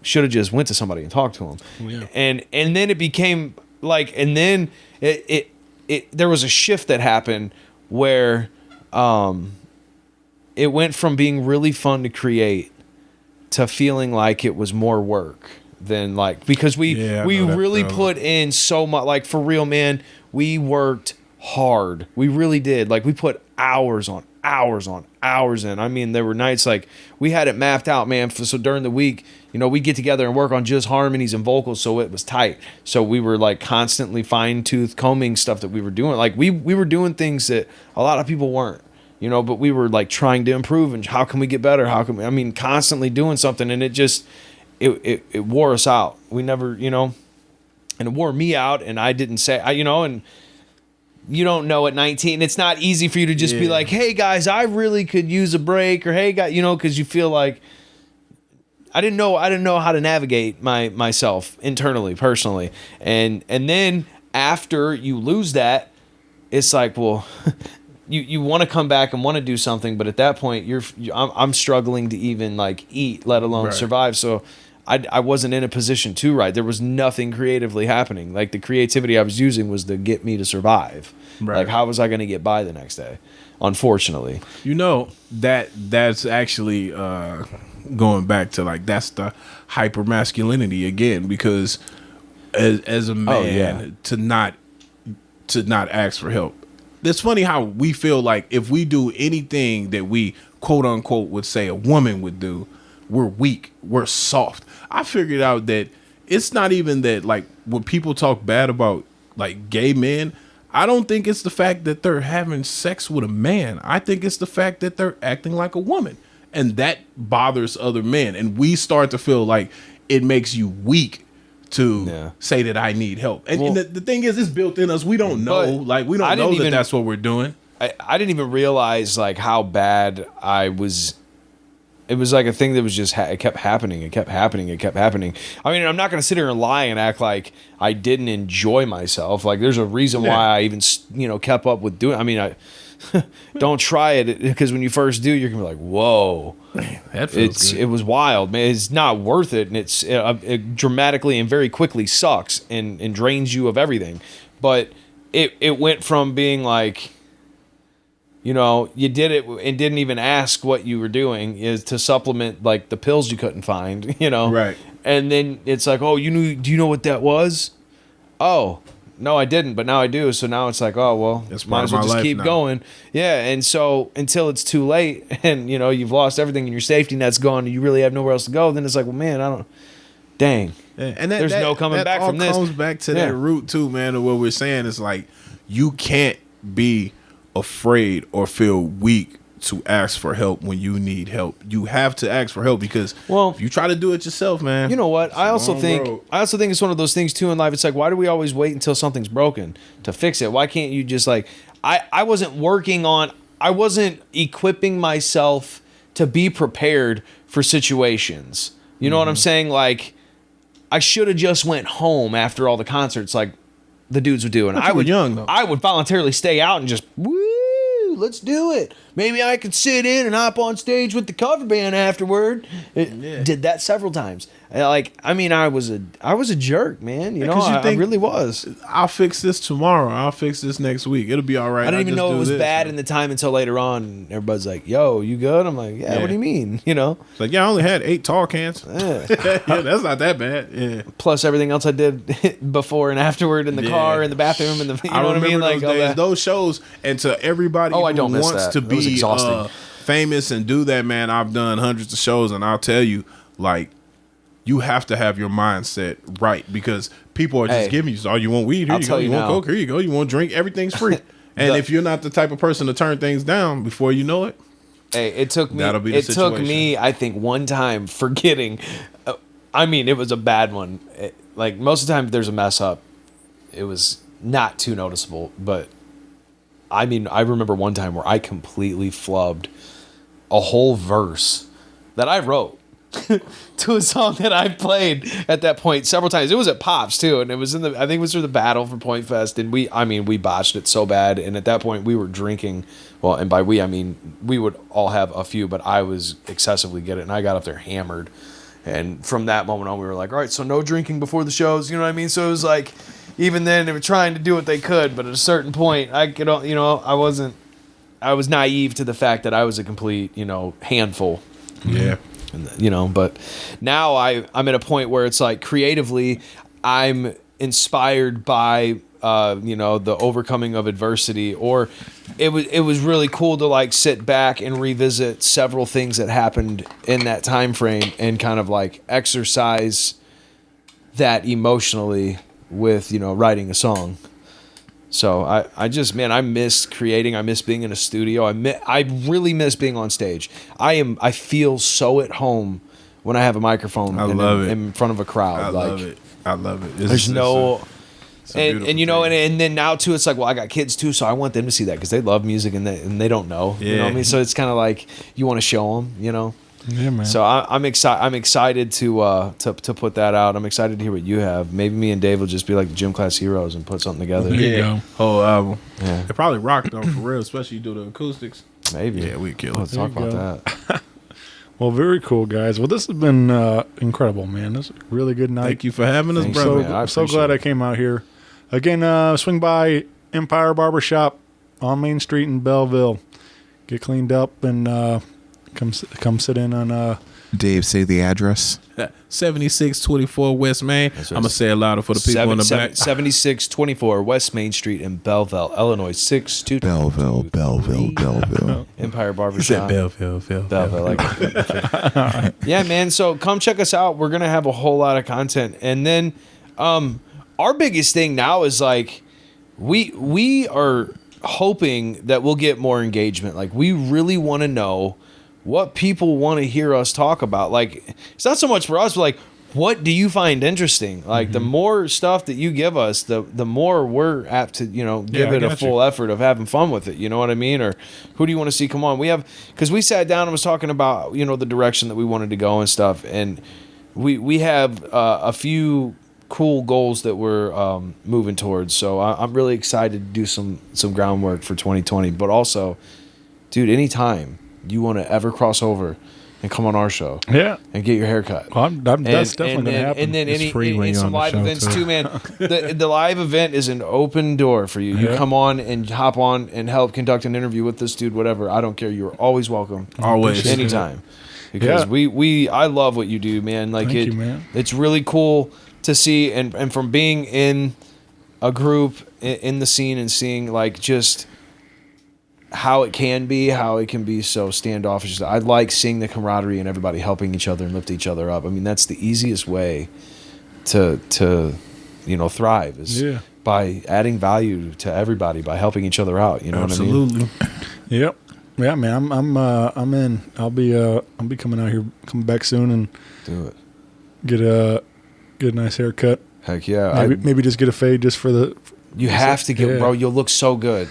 should have just went to somebody and talked to him. Yeah. And then it became like, and then it there was a shift that happened where it went from being really fun to create to feeling like it was more work than like, because we really put in so much, like for real, man, we worked hard. We really did. Like we put hours in. I mean, there were nights like we had it mapped out, man. So during the week, we'd get together and work on just harmonies and vocals, so it was tight. So we were like constantly fine-tooth combing stuff that we were doing. Like we were doing things that a lot of people weren't, but we were like trying to improve and how can we get better? Constantly doing something, and it just it wore us out. We never, and it wore me out, and I didn't say, and you don't know at 19. It's not easy for you to just be like, hey guys, I really could use a break, or hey guys, because you feel like I didn't know how to navigate myself internally, personally. And then after you lose that, it's like, well, you want to come back and want to do something, but at that point I'm struggling to even like eat, let alone survive. So I wasn't in a position to write. There was nothing creatively happening. Like the creativity I was using was to get me to survive. Right. Like how was I going to get by the next day? Unfortunately, that's actually going back to like that's the hyper masculinity again, because as a man to not ask for help. It's funny how we feel like if we do anything that we quote unquote would say a woman would do, we're weak, we're soft. I figured out that it's not even that, like when people talk bad about like gay men, I don't think it's the fact that they're having sex with a man. I think it's the fact that they're acting like a woman, and that bothers other men. And we start to feel like it makes you weak to say that I need help. And the thing is, it's built in us. We don't know, like we don't know that that's what we're doing. I didn't even realize like how bad I was. It was like a thing that was just, it kept happening. It kept happening. I mean, I'm not going to sit here and lie and act like I didn't enjoy myself. Like there's a reason why I even, kept up with doing, I mean, don't try it, because when you first do, you're going to be like, whoa, that feels good. It was wild, man. It's not worth it. And it dramatically and very quickly sucks and drains you of everything. But it went from being like, you did it and didn't even ask what you were doing, is to supplement like the pills you couldn't find, Right. And then it's like, oh, do you know what that was? Oh, no, I didn't, but now I do. So now it's like, oh, well, might as well just keep going. Yeah. And so until it's too late and, you've lost everything and your safety net's gone and you really have nowhere else to go, then it's like, well, man, dang. Yeah. And there's no coming back from this. That comes back to that root too, man, of what we're saying is like, you can't be afraid or feel weak to ask for help when you need help. You have to ask for help, because if you try to do it yourself, man. You know what? I also think it's one of those things too in life. It's like, why do we always wait until something's broken to fix it? Why can't you just like, I wasn't equipping myself to be prepared for situations. You know what I'm saying? Like I should have just went home after all the concerts like the dudes would do. And I was young though. I would voluntarily stay out and just let's do it. Maybe I could sit in and hop on stage with the cover band afterward. Did that several times. Like, I mean, I was a jerk, man. I really was. I'll fix this tomorrow. I'll fix this next week. It'll be all right. I didn't even know it was bad in the time until later on. Everybody's like, yo, you good? I'm like, yeah. What do you mean? It's like, I only had 8 tall cans. Yeah, that's not that bad. Yeah. Plus everything else I did before and afterward in the car, in the bathroom, in the, you know what I mean? Like those shows, and to everybody who wants to be famous and do that, man, I've done hundreds of shows, and I'll tell you, like, you have to have your mindset right, because people are just giving you, oh, you want weed? Here you go. You want coke? Here you go. You want drink? Everything's free. And if you're not the type of person to turn things down before you know it, it took me, I think, one time forgetting. I mean, it was a bad one. Like most of the time, if there's a mess up, it was not too noticeable, but I mean, I remember one time where I completely flubbed a whole verse that I wrote to a song that I played at that point several times. It was at Pops too, and it was I think it was for the battle for Point Fest, and we botched it so bad, and at that point we were drinking. Well, and by we I mean we would all have a few, but I was excessively getting it, and I got up there hammered. And from that moment on, we were like, all right, so no drinking before the shows, you know what I mean? So it was like, even then they were trying to do what they could, but at a certain point, I was naive to the fact that I was a complete, handful. Yeah. And, but now I'm at a point where it's like creatively, I'm inspired by, the overcoming of adversity, or it was really cool to like sit back and revisit several things that happened in that time frame and kind of like exercise that emotionally with, writing a song. So I miss creating. I miss being in a studio. I really miss being on stage. I feel so at home when I have a microphone in front of a crowd. I love it. There's no, and then now too, it's like, well, I got kids too, so I want them to see that because they love music and they don't know. Yeah. You know what I mean? So it's kind of like you want to show them. Yeah, man. So I'm excited. I'm excited to put that out. I'm excited to hear what you have. Maybe me and Dave will just be like the gym class heroes and put something together. There you go. Whole album. Yeah. It probably rocked though, for real, especially you do the acoustics. Maybe. Yeah, we'd kill it. Let's talk There you about that. Well, very cool, guys. Well, this has been incredible, man. This is a really good night. Thank you for having us, Thanks, brother. man. I I'm so appreciate glad it. I came out here. Again, swing by Empire Barbershop on Main Street in Belleville. Get cleaned up and come sit in on. Dave, say the address. 7624 West Main. right. I'm gonna say it louder for the people in the back. 7624 West Main Street in Belleville, Illinois. 622. Belleville. Empire Barbershop. Belleville. Belleville, like it. Yeah, man. So come check us out. We're gonna have a whole lot of content, and then our biggest thing now is like we are hoping that we'll get more engagement. Like we really want to know what people want to hear us talk about. Like it's not so much for us, but like what do you find interesting? Like the more stuff that you give us, the more we're apt to give it a full effort of having fun with it. You know what I mean? Or who do you want to see come on? Because we sat down and was talking about the direction that we wanted to go and stuff, and we have a few cool goals that we're moving towards. So I'm really excited to do some groundwork for 2020. But also, dude, anytime you want to ever cross over and come on our show, and get your hair cut, Well, that's definitely going to happen. And then It's free when you're some on the live show, events too. too, man. The live event is an open door for you. You come on and hop on and help conduct an interview with this dude, whatever. I don't care. You're always welcome. Always. Anytime. Because I love what you do, man. Like Thank you, man. It's really cool to see, and from being in a group in the scene and seeing like just how it can be so standoffish. I like seeing the camaraderie and everybody helping each other and lift each other up. I mean, that's the easiest way to thrive is by adding value to everybody, by helping each other out. You know what I mean? Absolutely. Yep. Yeah, man. I'm in. I'll be coming out here, coming back soon, and Do it. get a nice haircut. Heck yeah. Maybe just get a fade just for the. You have to get, Yeah. bro. You'll look so good.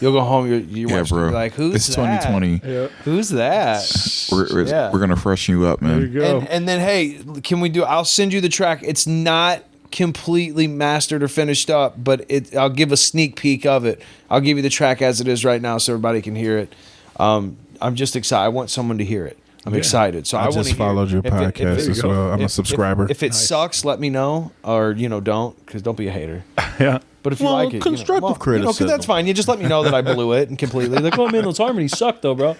You'll go home. You Yeah, watch bro. be like, who's It's that? 2020. Yeah. Who's that? We're gonna freshen you up, There you man. go. And then hey, can we do? I'll send you the track. It's not completely mastered or finished up, but I'll give a sneak peek of it. I'll give you the track as it is right now, so everybody can hear it. I'm just excited. I want someone to hear it. I'm excited. So I just want to followed your podcast as well. I'm a subscriber. If it sucks, let me know, or don't, because don't be a hater. Yeah. But if you Well, like it, constructive criticism. because that's fine. You just let me know that I blew it and completely. Like, oh man, those harmonies suck though, bro.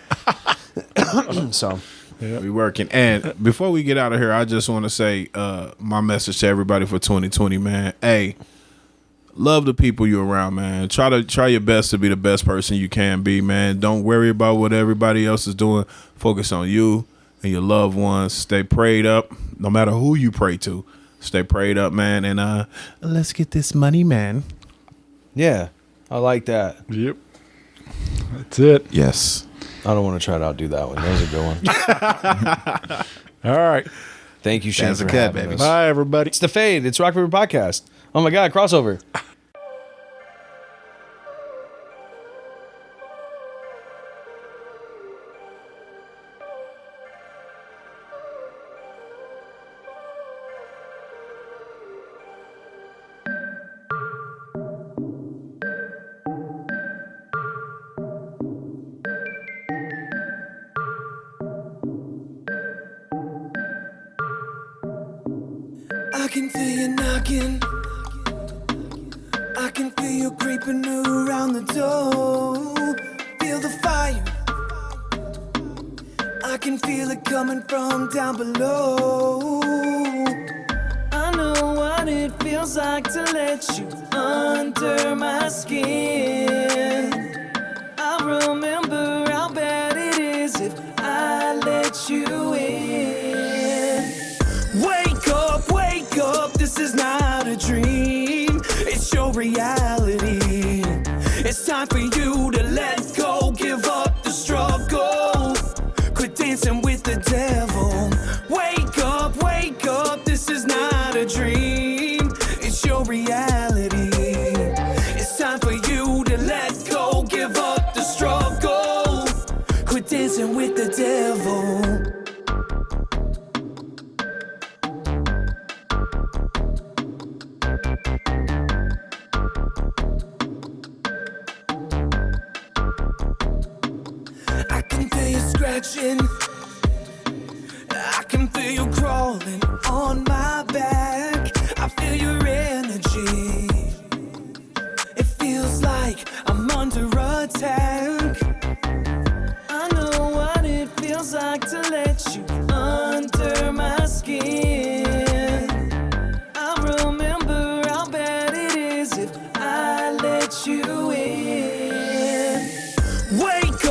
So We working. And before we get out of here, I just want to say my message to everybody for 2020, man. Hey, love the people you're around, man. Try your best to be the best person you can be, man. Don't worry about what everybody else is doing. Focus on you and your loved ones. Stay prayed up, no matter who you pray to. Stay prayed up, man. And let's get this money, man. yeah, I like that. Yep. That's it. Yes. I don't want to try to outdo that one. That was a good one. All right. Thank you, Shane, That's a for cut, having baby. us. Bye, everybody. It's the Fade. It's Rock Paper Podcast. Oh my God, crossover. can feel you knocking. I can feel you creeping around the door. Feel the fire. I can feel it coming from down below. I know what it feels like to let you under my skin. I remember how bad it is if I let you in. Wake up, this is not a dream. It's your reality. It's time for you to let go, give up the struggle. Quit dancing with the devil. Wake up, this is not a dream. It's your reality. It's time for you to let go, give up the struggle. Quit dancing with the devil. I can feel you scratching. I can feel you crawling on my back. I feel your energy. It feels like I'm under attack. I know what it feels like to let you under my skin. I remember how bad it is if I let you in. Wake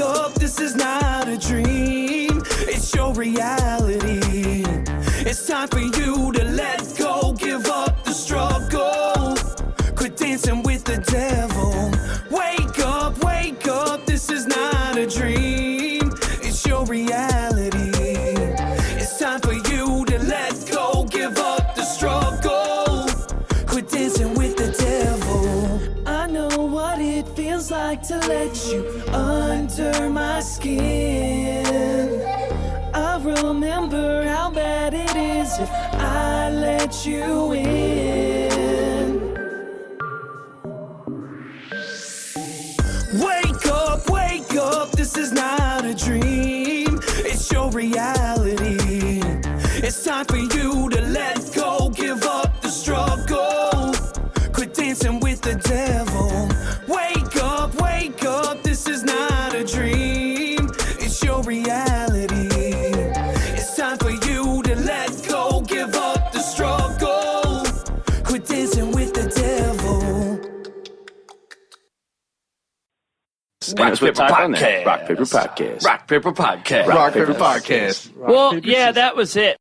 up, this is not a dream. It's your reality. It's time for you to let go, give up the struggle. Quit dancing with the devil. Wake up, this is not a dream. It's your reality. It's time for you to let go, give up the struggle. Quit dancing with the devil. I know what it feels like to let you under my skin. I remember how bad it is if I let you in. Wake up, this is not a dream. It's your reality. It's time for you to let go, give up the struggle. Quit dancing with the devil. Wake up, this is not a dream. It's your reality. It's time for you to let go, give up the struggle. Quit dancing with the devil. Rock Paper Podcast. Rock Paper Podcast. Rock Paper Podcast. Rock Paper Podcast. Well, yeah, that was it.